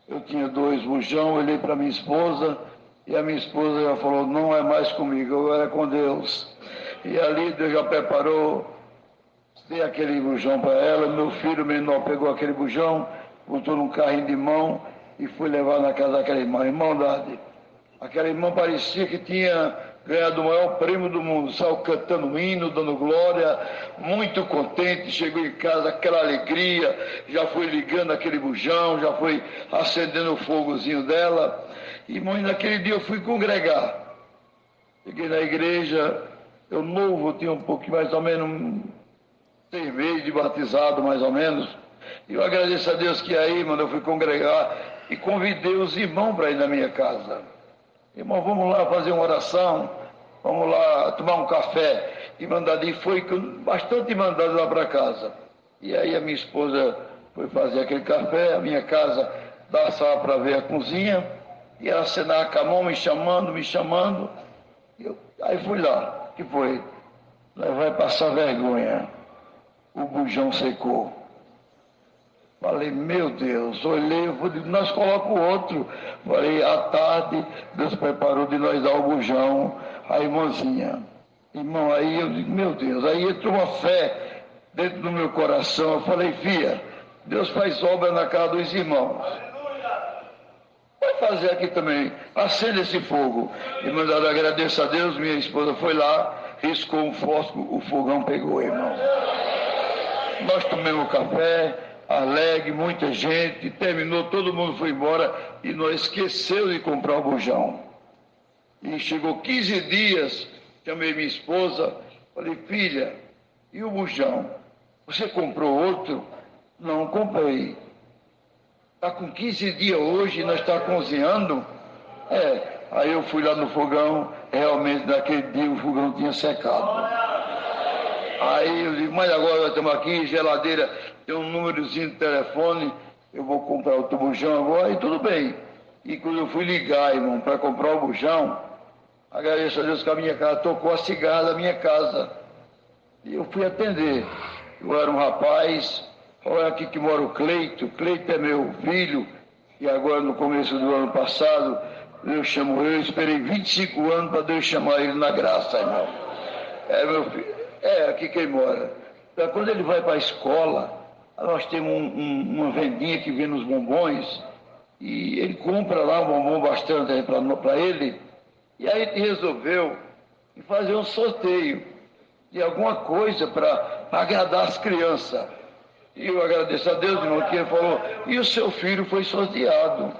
Speaker 6: Eu tinha 2 bujão, olhei para minha esposa, e a minha esposa já falou, não é mais comigo, eu era com Deus. E ali Deus já preparou, dei aquele bujão para ela, meu filho menor pegou aquele bujão, botou num carrinho de mão e foi levar na casa daquela irmã. Irmandade. Aquela irmã parecia que tinha ganhado o maior prêmio do mundo, saiu cantando hino, dando glória, muito contente, chegou em casa, aquela alegria, já foi ligando aquele bujão, já foi acendendo o fogozinho dela. E mãe, naquele dia eu fui congregar. Cheguei na igreja, eu novo, tinha um pouquinho, mais ou menos 6 meses de batizado, mais ou menos. E eu agradeço a Deus que aí, mano, eu fui congregar e convidei os irmãos para ir na minha casa. Irmão, vamos lá fazer uma oração, vamos lá tomar um café. E mandado, foi bastante mandado lá para casa. E aí a minha esposa foi fazer aquele café, a minha casa dá sala para ver a cozinha, e ela acenava com a mão, me chamando. Aí fui lá, que foi? Vai passar vergonha. O bujão secou. Falei, meu Deus, olhei, eu falei, nós colocamos outro. Falei, à tarde, Deus preparou de nós dar o bujão, a irmãzinha. Irmão, aí eu digo, meu Deus, aí entrou uma fé dentro do meu coração. Eu falei, filha, Deus faz obra na casa dos irmãos. Vai fazer aqui também, acende esse fogo. E mandado, agradeço a Deus, minha esposa foi lá, riscou um fósforo, o fogão pegou, irmão. Nós tomamos café, alegre, muita gente, terminou, todo mundo foi embora e nós esquecemos de comprar o bujão. E chegou 15 dias, chamei minha esposa, falei, filha, e o bujão? Você comprou outro? Não, comprei. Está com 15 dias hoje e nós estamos cozinhando? Aí eu fui lá no fogão, realmente naquele dia o fogão tinha secado. Aí eu digo, mas agora nós estamos aqui, geladeira, tem um númerozinho de telefone, eu vou comprar outro bujão agora, e tudo bem. E quando eu fui ligar, irmão, para comprar o bujão, agradeço a Deus que a minha casa tocou a cigarra da minha casa. E eu fui atender. Eu era um rapaz, olha aqui que mora o Cleito é meu filho, e agora no começo do ano passado, Deus chamou eu esperei 25 anos para Deus chamar ele na graça, irmão. É meu filho. Aqui que ele mora. Quando ele vai para a escola, nós temos uma vendinha que vem nos bombons, e ele compra lá um bombom bastante para ele, e aí ele resolveu fazer um sorteio de alguma coisa para agradar as crianças. E eu agradeço a Deus, irmão, que ele falou, e o seu filho foi sorteado.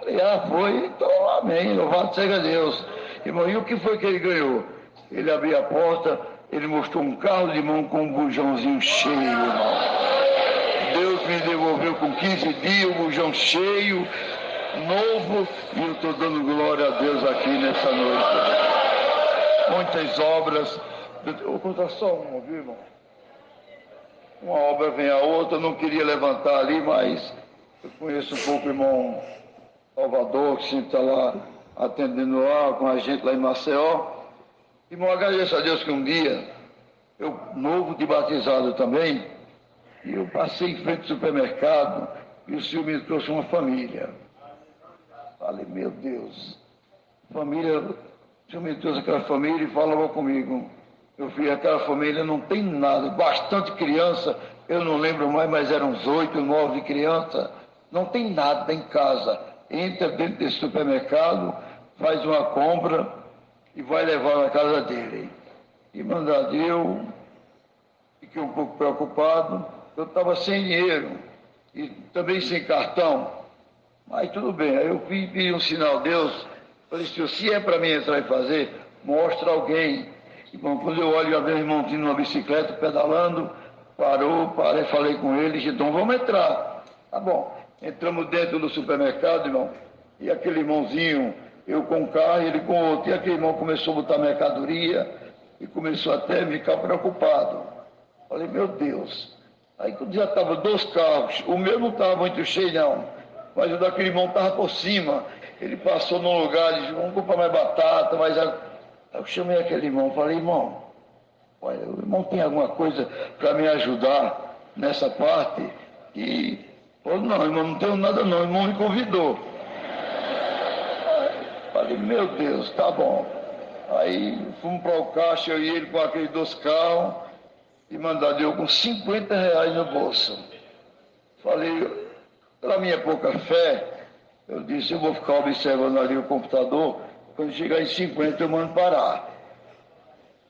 Speaker 6: Falei, foi, então amém, louvado seja Deus. Irmão, e o que foi que ele ganhou? Ele abriu a porta, ele mostrou um carro de mão com um bujãozinho cheio, irmão. Deus me devolveu com 15 dias, o bujão cheio, novo, e eu estou dando glória a Deus aqui nessa noite. Muitas obras, eu vou contar só uma, viu, irmão? Uma obra vem a outra, eu não queria levantar ali, mas eu conheço um pouco o irmão Salvador, que sempre está lá atendendo lá com a gente lá em Maceió. Irmão, agradeço a Deus que um dia, eu novo de batizado também, e eu passei em frente ao supermercado e o Senhor me trouxe uma família. Falei, meu Deus, família, o Senhor me trouxe aquela família e falava comigo. Meu filho, aquela família não tem nada, bastante criança, eu não lembro mais, mas eram uns 8, 9 crianças, não tem nada em casa. Entra dentro desse supermercado, faz uma compra e vai levar na casa dele. E mandado, eu fiquei um pouco preocupado, eu estava sem dinheiro e também sem cartão, mas tudo bem. Aí eu pedi um sinal a Deus, falei, Senhor, se é para mim entrar e fazer, mostra alguém. E bom, quando eu olho, já vi um irmãozinho numa bicicleta, pedalando, parei, falei com ele, disse, então vamos entrar. Tá bom, entramos dentro do supermercado, irmão, e aquele irmãozinho, eu com um carro, ele com outro, e aquele irmão começou a botar mercadoria, e começou até a ficar preocupado. Falei, meu Deus. Aí quando já estava 2 carros, o meu não estava muito cheio não, mas o daquele irmão estava por cima. Ele passou num lugar, disse, vamos comprar mais batata, mas... Eu chamei aquele irmão, falei, irmão, olha, o irmão tem alguma coisa para me ajudar nessa parte? E falou, não, irmão, não tenho nada não, o irmão me convidou. Falei, meu Deus, tá bom. Aí fomos para o caixa, eu e ele com aqueles 2 carros, e mandado eu com R$50 no bolso. Falei, pela minha pouca fé, eu disse, eu vou ficar observando ali o computador, quando chegar em 50 eu mando parar.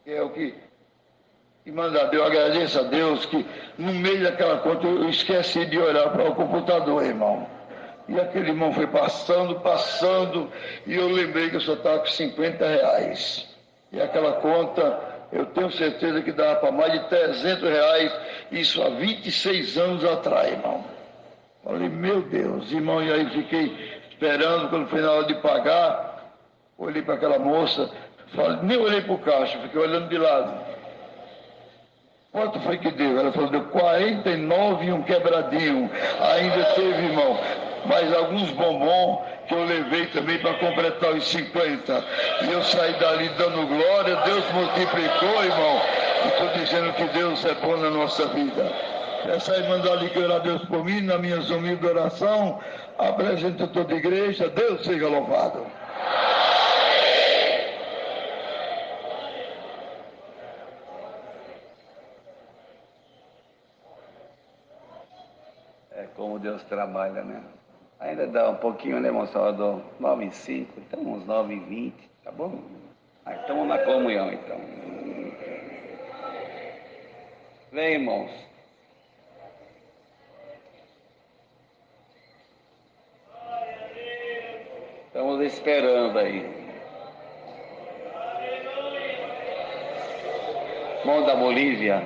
Speaker 6: É o que mandado. Eu agradeço a Deus que no meio daquela conta eu esqueci de olhar para o computador, irmão. E aquele irmão foi passando, e eu lembrei que eu só estava com R$50. E aquela conta, eu tenho certeza que dava para mais de R$300, isso há 26 anos atrás, irmão. Falei, meu Deus, irmão, e aí fiquei esperando, quando foi na hora de pagar, olhei para aquela moça, falei, nem olhei para o caixa, fiquei olhando de lado. Quanto foi que deu? Ela falou, deu 49 e um quebradinho. Ainda teve, irmão, mais alguns bombons que eu levei também para completar os 50. E eu saí dali dando glória, Deus multiplicou, irmão. E estou dizendo que Deus é bom na nossa vida. Essa aí mandou ali que orar a Deus por mim, na minha humilde oração, apresenta toda a igreja, Deus seja louvado.
Speaker 4: Como Deus trabalha, né? Ainda dá um pouquinho, né, irmão Salvador? 9h05, então uns 9h20, tá bom? Aí estamos na comunhão, então. Vem, irmãos. Estamos esperando aí. Irmão da Bolívia,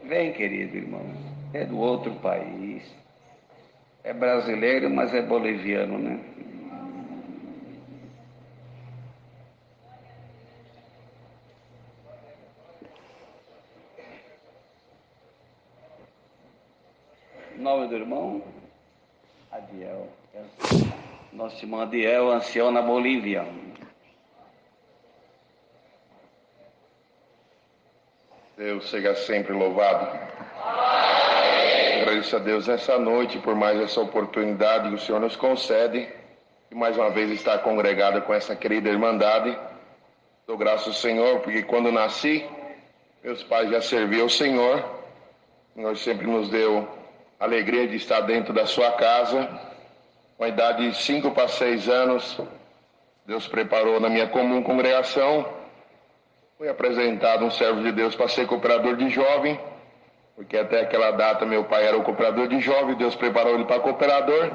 Speaker 4: vem, querido irmão. É do outro país. É brasileiro, mas é boliviano, né? O nome do irmão? Adiel. Nosso irmão Adiel, ancião na Bolívia.
Speaker 7: Deus seja sempre louvado. Agradeço a Deus essa noite por mais essa oportunidade que o Senhor nos concede e mais uma vez estar congregado com essa querida irmandade. Dou graças ao Senhor porque quando nasci, meus pais já serviam ao Senhor. O Senhor sempre nos deu a alegria de estar dentro da sua casa. Com a idade de 5 para 6 anos, Deus preparou na minha comum congregação. Fui apresentado um servo de Deus para ser cooperador de jovem, porque até aquela data meu pai era o cooperador de jovem, Deus preparou ele para cooperador.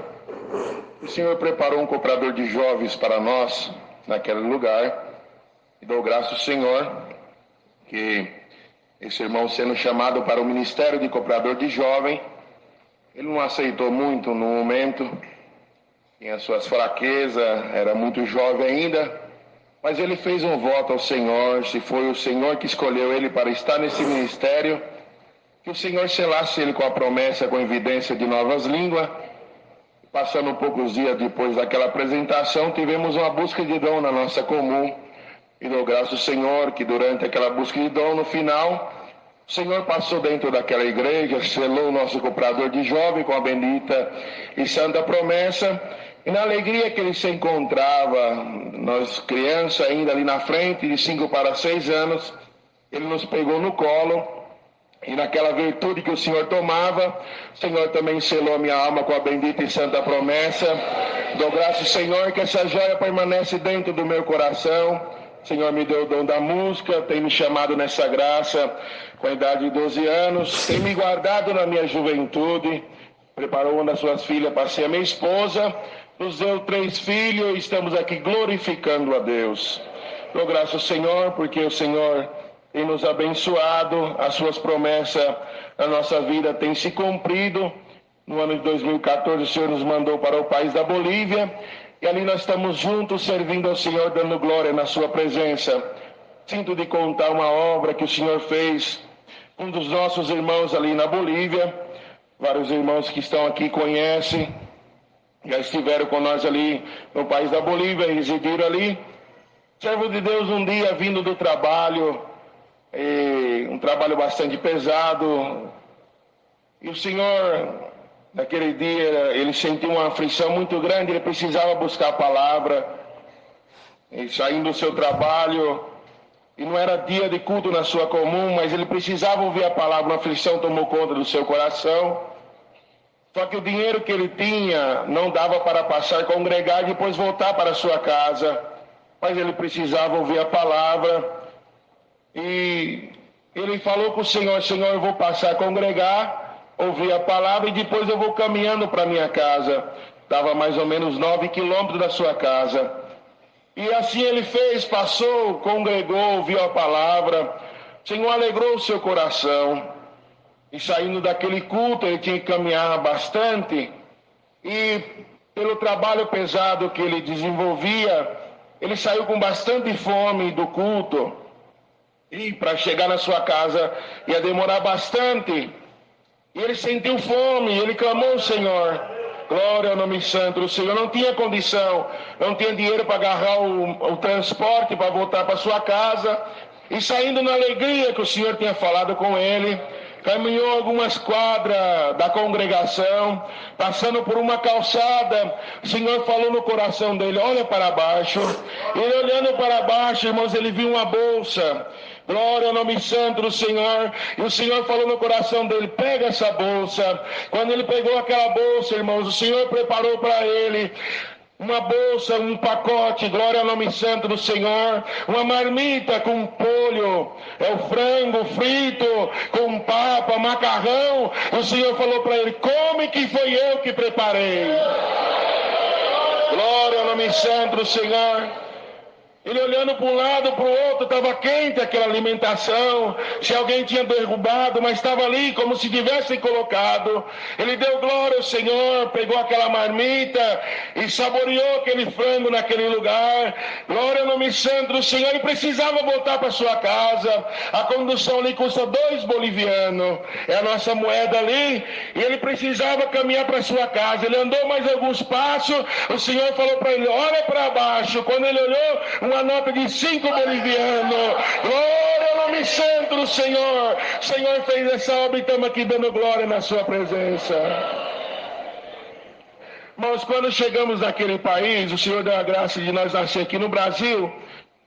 Speaker 7: O Senhor preparou um cooperador de jovens para nós naquele lugar. E dou graças ao Senhor que esse irmão, sendo chamado para o ministério de cooperador de jovem, ele não aceitou muito no momento, tinha suas fraquezas, era muito jovem ainda, mas ele fez um voto ao Senhor. Se foi o Senhor que escolheu ele para estar nesse ministério, que o Senhor selasse ele com a promessa, com a evidência de novas línguas. Passando poucos dias depois daquela apresentação, tivemos uma busca de dom na nossa comum. E dou graças ao Senhor que durante aquela busca de dom, no final, o Senhor passou dentro daquela igreja, selou o nosso cooperador de jovem com a bendita e santa promessa. E na alegria que ele se encontrava, nós crianças ainda ali na frente, de 5 para 6 anos, ele nos pegou no colo. E naquela virtude que o Senhor tomava, o Senhor também selou a minha alma com a bendita e santa promessa. Dou graças ao Senhor que essa joia permanece dentro do meu coração. O Senhor me deu o dom da música, tem me chamado nessa graça com a idade de 12 anos, tem me guardado na minha juventude, preparou uma das suas filhas para ser a minha esposa, nos deu 3 filhos e estamos aqui glorificando a Deus. Dou graças ao Senhor porque o Senhor tem nos abençoado, as suas promessas na nossa vida têm se cumprido. No ano de 2014 o Senhor nos mandou para o país da Bolívia e ali nós estamos juntos servindo ao Senhor, dando glória na sua presença. Sinto de contar uma obra que o Senhor fez, um dos nossos irmãos ali na Bolívia, vários irmãos que estão aqui conhecem, já estiveram com nós ali no país da Bolívia, residiram ali. Servo de Deus um dia vindo do trabalho, um trabalho bastante pesado, e o Senhor, naquele dia, ele sentiu uma aflição muito grande, ele precisava buscar a palavra, e saindo do seu trabalho, e não era dia de culto na sua comum, mas ele precisava ouvir a palavra, uma aflição tomou conta do seu coração, só que o dinheiro que ele tinha não dava para passar, congregar e depois voltar para a sua casa, mas ele precisava ouvir a palavra. E ele falou com o Senhor: Senhor, eu vou passar a congregar, ouvir a palavra e depois eu vou caminhando para minha casa. Estava mais ou menos 9 quilômetros da sua casa. E assim ele fez, passou, congregou, ouviu a palavra. O Senhor alegrou o seu coração. E saindo daquele culto, ele tinha que caminhar bastante. E pelo trabalho pesado que ele desenvolvia, ele saiu com bastante fome do culto. E para chegar na sua casa ia demorar bastante. E ele sentiu fome, ele clamou ao Senhor. Glória ao nome santo do Senhor. Não tinha condição, não tinha dinheiro para agarrar o transporte para voltar para sua casa. E saindo na alegria que o Senhor tinha falado com ele, caminhou algumas quadras da congregação, passando por uma calçada, o Senhor falou no coração dele: olha para baixo. Ele olhando para baixo, irmãos, ele viu uma bolsa. Glória ao nome santo do Senhor. E o Senhor falou no coração dele: pega essa bolsa. Quando ele pegou aquela bolsa, irmãos, o Senhor preparou para ele uma bolsa, um pacote, glória ao nome santo do Senhor, uma marmita com polho, o frango frito, com papa, macarrão. O Senhor falou para ele: come, que foi eu que preparei. Glória ao nome santo do Senhor. Ele olhando para um lado, para o outro, estava quente aquela alimentação, se alguém tinha derrubado, mas estava ali como se tivessem colocado. Ele deu glória ao Senhor, pegou aquela marmita e saboreou aquele frango naquele lugar. Glória ao nome santo do Senhor. Ele precisava voltar para sua casa, a condução ali custa 2 bolivianos, é a nossa moeda ali, e ele precisava caminhar para sua casa. Ele andou mais alguns passos, o Senhor falou para ele: olha para baixo. Quando ele olhou, uma nota de 5 bolivianos. Glória ao nome santo do Senhor. O Senhor fez essa obra e estamos aqui dando glória na sua presença. Mas quando chegamos naquele país, o Senhor deu a graça de nós nascer aqui no Brasil,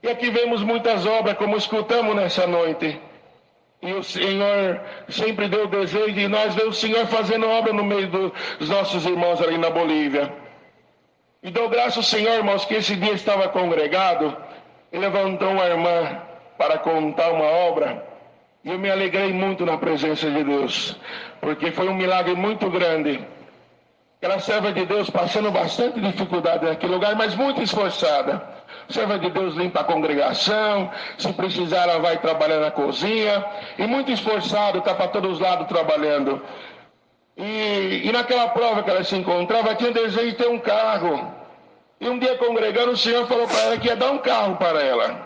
Speaker 7: e aqui vemos muitas obras, como escutamos nessa noite. E o Senhor sempre deu o desejo de nós ver o Senhor fazendo obra no meio dos nossos irmãos ali na Bolívia. E dou graças ao Senhor, irmãos, que esse dia estava congregado e levantou uma irmã para contar uma obra. E eu me alegrei muito na presença de Deus, porque foi um milagre muito grande. Aquela serva de Deus passando bastante dificuldade naquele lugar, mas muito esforçada. Serva de Deus limpa a congregação, se precisar ela vai trabalhar na cozinha, e muito esforçado, está para todos os lados trabalhando. E naquela prova que ela se encontrava, tinha desejo de ter um carro. E um dia congregando, o Senhor falou para ela que ia dar um carro para ela.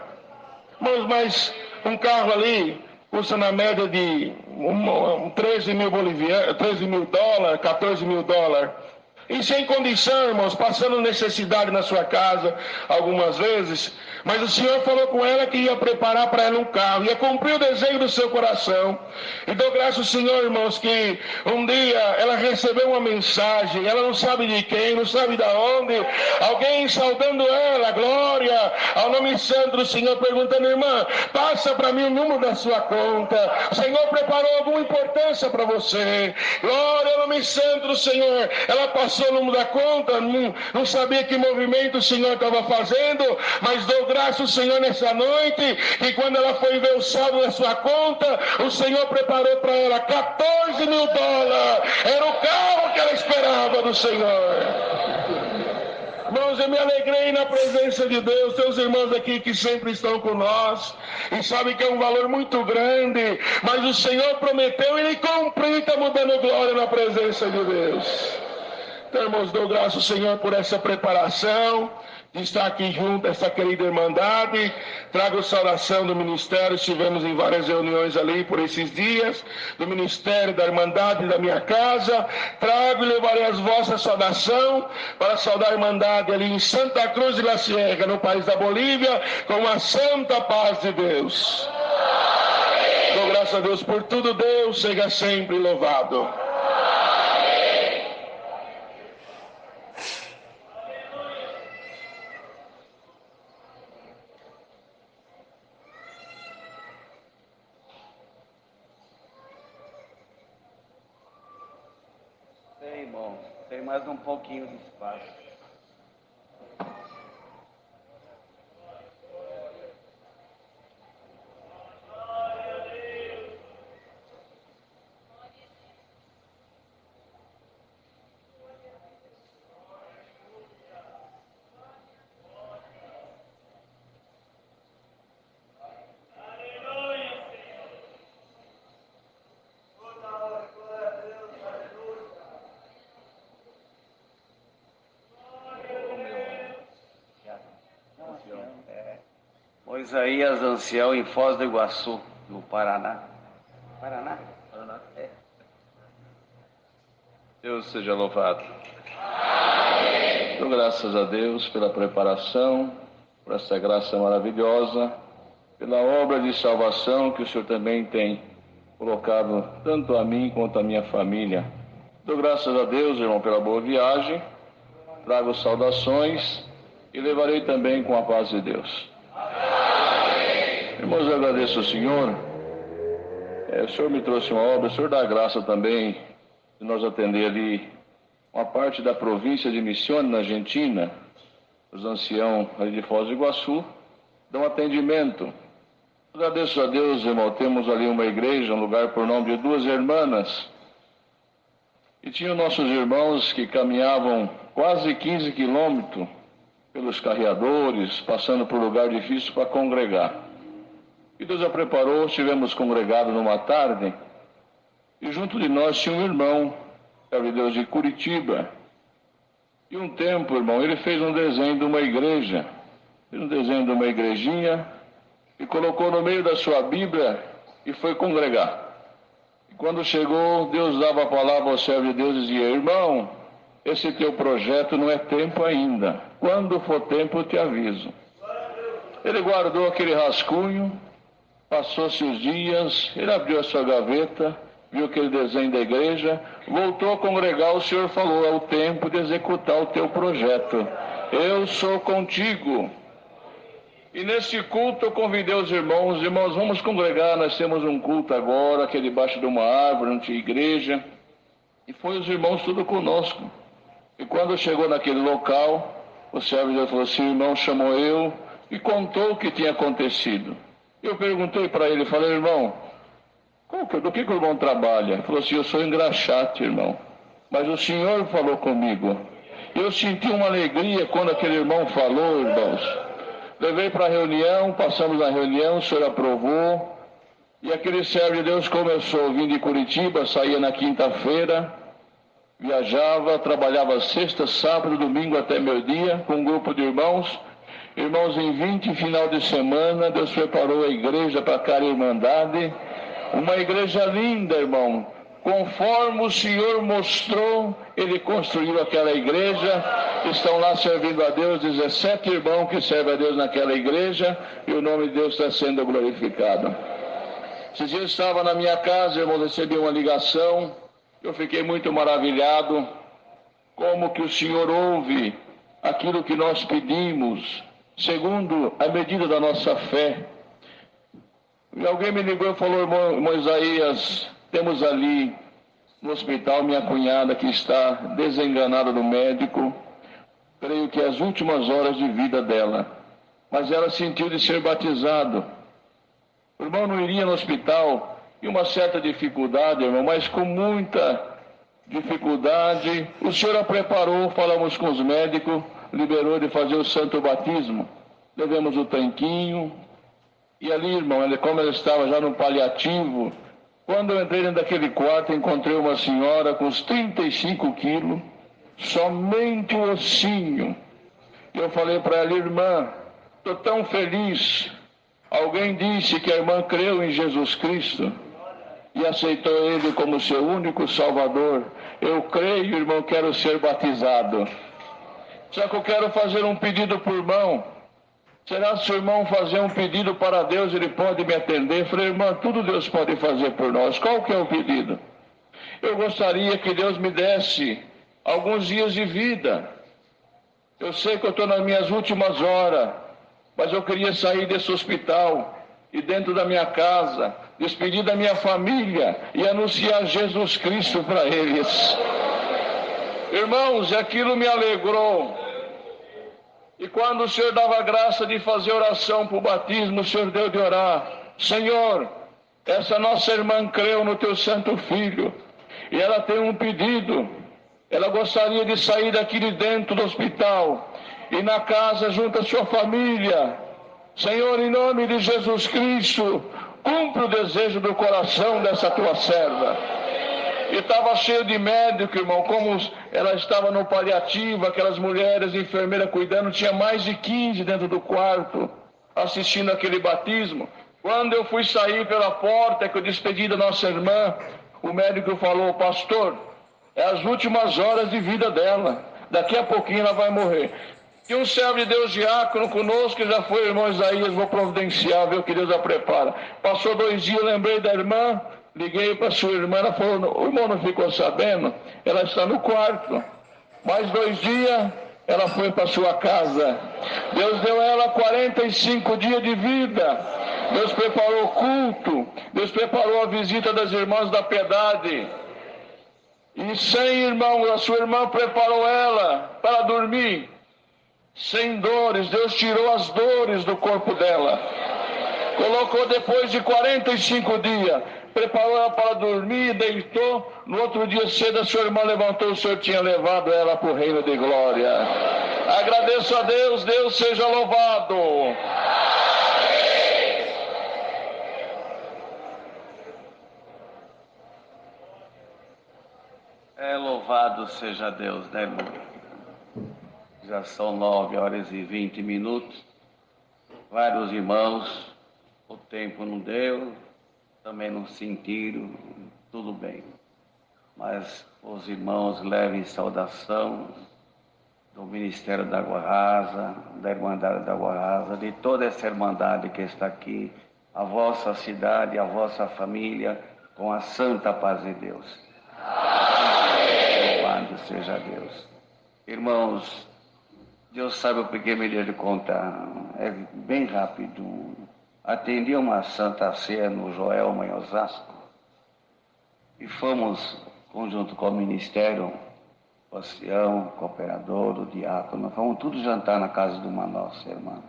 Speaker 7: Mas um carro ali custa na média de 13 mil dólares, 14 mil dólares. E sem condição, irmãos, passando necessidade na sua casa algumas vezes. Mas o Senhor falou com ela que ia preparar para ela um carro, ia cumprir o desejo do seu coração. E dou graças ao Senhor, irmãos, que um dia ela recebeu uma mensagem, ela não sabe de quem, não sabe de onde, alguém saudando ela, glória ao nome santo do Senhor, perguntando: irmã, passa para mim o número da sua conta, o Senhor preparou alguma importância para você, glória ao nome santo do Senhor. Ela passou o número da conta, não sabia que movimento o Senhor estava fazendo, mas dou graças ao Senhor nessa noite, que quando ela foi ver o saldo da sua conta, o Senhor preparou para ela 14 mil dólares, era o carro que ela esperava do Senhor. Irmãos, eu me alegrei na presença de Deus. Tem os irmãos aqui que sempre estão com nós e sabem que é um valor muito grande, mas o Senhor prometeu e Ele cumpriu, estamos dando glória na presença de Deus. Então, irmãos, dou graças ao Senhor por essa preparação, de estar aqui junto a essa querida irmandade. Trago saudação do ministério, estivemos em várias reuniões ali por esses dias, do ministério, da irmandade, da minha casa. Trago e levarei as vossas saudação para saudar a irmandade ali em Santa Cruz de la Sierra, no país da Bolívia, com a santa paz de Deus. Dou graças a Deus por tudo. Deus seja sempre louvado.
Speaker 4: Irmão, tem mais um pouquinho de espaço. Isaías, ancião, em Foz do Iguaçu, no Paraná. Paraná? Paraná. É.
Speaker 8: Deus seja louvado. Dou graças a Deus pela preparação, por essa graça maravilhosa, pela obra de salvação que o Senhor também tem colocado tanto a mim quanto a minha família. Dou graças a Deus, irmão, pela boa viagem. Trago saudações e levarei também com a paz de Deus. Irmãos, eu agradeço ao Senhor. O Senhor me trouxe uma obra, o Senhor dá graça também de nós atender ali uma parte da província de Misiones, na Argentina. Os anciãos ali de Foz do Iguaçu dão atendimento. Agradeço a Deus, irmão, temos ali uma igreja, um lugar por nome de 2 irmãs. E tinham nossos irmãos que caminhavam quase 15 quilômetros pelos carreadores, passando por lugar difícil para congregar. E Deus a preparou, estivemos congregados numa tarde, e junto de nós tinha um irmão, servo de Deus de Curitiba. E um tempo, irmão, ele fez um desenho de uma igreja, fez um desenho de uma igrejinha, e colocou no meio da sua Bíblia e foi congregar. E quando chegou, Deus dava a palavra ao servo de Deus e dizia: irmão, esse teu projeto não é tempo ainda, quando for tempo eu te aviso. Ele guardou aquele rascunho. Passou-se os dias, ele abriu a sua gaveta, viu aquele desenho da igreja, voltou a congregar. O Senhor falou: é o tempo de executar o teu projeto, eu sou contigo. E nesse culto eu convidei os irmãos: irmãos, vamos congregar, nós temos um culto agora, aqui debaixo de uma árvore, não tinha igreja. E foi os irmãos tudo conosco. E quando chegou naquele local, o servo de Deus falou assim: o irmão chamou eu e contou o que tinha acontecido. Eu perguntei para ele, falei: irmão, do que o irmão trabalha? Ele falou assim: eu sou engraxate, irmão. mas o Senhor falou comigo. Eu senti uma alegria quando aquele irmão falou, irmãos. Levei para a reunião, passamos na reunião, o Senhor aprovou. E aquele servo de Deus começou, vindo de Curitiba, saía na quinta-feira, viajava, trabalhava sexta, sábado, domingo até meio-dia, com um grupo de irmãos. Irmãos, em 20 final de semana, Deus preparou a igreja para cada irmandade. Uma igreja linda, irmão. Conforme o Senhor mostrou, Ele construiu aquela igreja. Estão lá servindo a Deus 17 irmãos que servem a Deus naquela igreja, e o nome de Deus está sendo glorificado. Esses dias eu estava na minha casa, irmão, recebi uma ligação. Eu fiquei muito maravilhado. Como que o Senhor ouve aquilo que nós pedimos, segundo a medida da nossa fé. E alguém me ligou e falou: irmão Isaías, temos ali no hospital minha cunhada que está desenganada no médico. Creio que é as últimas horas de vida dela. Mas ela sentiu de ser batizado. O irmão não iria no hospital, e uma certa dificuldade, irmão, mas com muita dificuldade, o Senhor a preparou, falamos com os médicos, liberou de fazer o santo batismo. Levamos o tanquinho, e ali, irmão, como ela estava já no paliativo, quando eu entrei dentro daquele quarto, encontrei uma senhora com uns 35 quilos, somente o ossinho. E eu falei para ela: irmã, estou tão feliz. Alguém disse que a irmã creu em Jesus Cristo e aceitou Ele como seu único Salvador. Eu creio, irmão, quero ser batizado. Só que eu quero fazer um pedido por irmão. Será que se o irmão fazer um pedido para Deus, ele pode me atender? Eu falei: irmã, tudo Deus pode fazer por nós. Qual que é o pedido? Eu gostaria que Deus me desse alguns dias de vida. Eu sei que eu estou nas minhas últimas horas, mas eu queria sair desse hospital e dentro da minha casa, despedir da minha família e anunciar Jesus Cristo para eles. Irmãos, aquilo me alegrou. E quando o Senhor dava graça de fazer oração para o batismo, o Senhor deu de orar: Senhor, essa nossa irmã creu no Teu Santo Filho, e ela tem um pedido. Ela gostaria de sair daqui de dentro do hospital e na casa junto à sua família. Senhor, em nome de Jesus Cristo, cumpre o desejo do coração dessa Tua serva. E estava cheio de médico, irmão, como ela estava no paliativo, aquelas mulheres, enfermeiras cuidando, tinha mais de 15 dentro do quarto, assistindo aquele batismo. Quando eu fui sair pela porta, que eu despedi da nossa irmã, o médico falou: pastor, é as últimas horas de vida dela, daqui a pouquinho ela vai morrer. E um servo de Deus diácono conosco, que já foi o irmão Isaías, vou providenciar, ver o que Deus a prepara. Passou 2 dias, lembrei da irmã, liguei para sua irmã, ela falou: o irmão não ficou sabendo? Ela está no quarto. Mais 2 dias, ela foi para sua casa. Deus deu a ela 45 dias de vida. Deus preparou o culto, Deus preparou a visita das irmãs da piedade. E sem irmão, a sua irmã preparou ela para dormir. Sem dores, Deus tirou as dores do corpo dela. Colocou depois de 45 dias, preparou ela para dormir, deitou. No outro dia cedo, a sua irmã levantou, o Senhor tinha levado ela para o reino de glória. Agradeço a Deus, Deus seja louvado.
Speaker 4: Louvado seja Deus, né, irmão? Já são 9h20. Vários irmãos, o tempo não deu, também não sentiram, tudo bem. Mas os irmãos levem saudação do Ministério da Água Rasa, da Irmandade da Água Rasa, de toda essa irmandade que está aqui, a vossa cidade, a vossa família, com a santa paz de Deus. Louvado seja Deus. Irmãos, Deus sabe o porquê me deu de contar. É bem rápido. Atendi uma Santa Ceia no Joelma, em Osasco. E fomos, junto com o Ministério, o ancião, o cooperador, o diácono, fomos tudo jantar na casa de uma nossa irmã.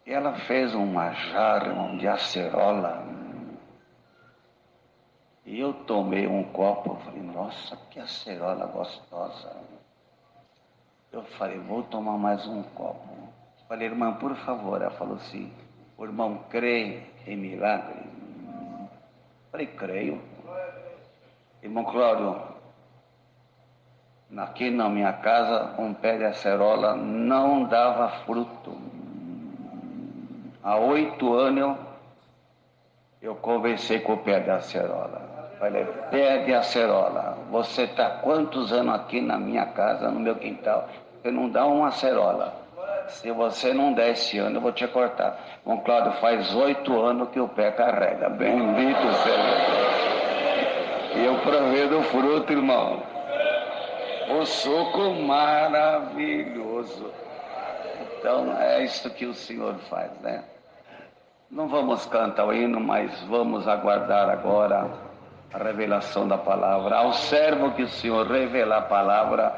Speaker 4: E ela fez uma jarra, de acerola. E eu tomei um copo, eu falei, nossa, que acerola gostosa. Eu falei, vou tomar mais um copo. Falei, irmã, por favor. Ela falou assim, o irmão crê em milagre? Falei, creio. Irmão Cláudio, aqui na minha casa, um pé de acerola não dava fruto. Há 8 anos eu conversei com o pé de acerola. Falei, pé de acerola, você está quantos anos aqui na minha casa, no meu quintal? Você não dá uma acerola. Se você não der esse ano, eu vou te cortar. Irmão Cláudio, faz 8 anos que o pé carrega. Bendito seja Deus. E eu provei do fruto, irmão. O suco maravilhoso. Então, é isso que o Senhor faz, né? Não vamos cantar o hino, mas vamos aguardar agora a revelação da palavra. Ao servo que o Senhor revelar a palavra,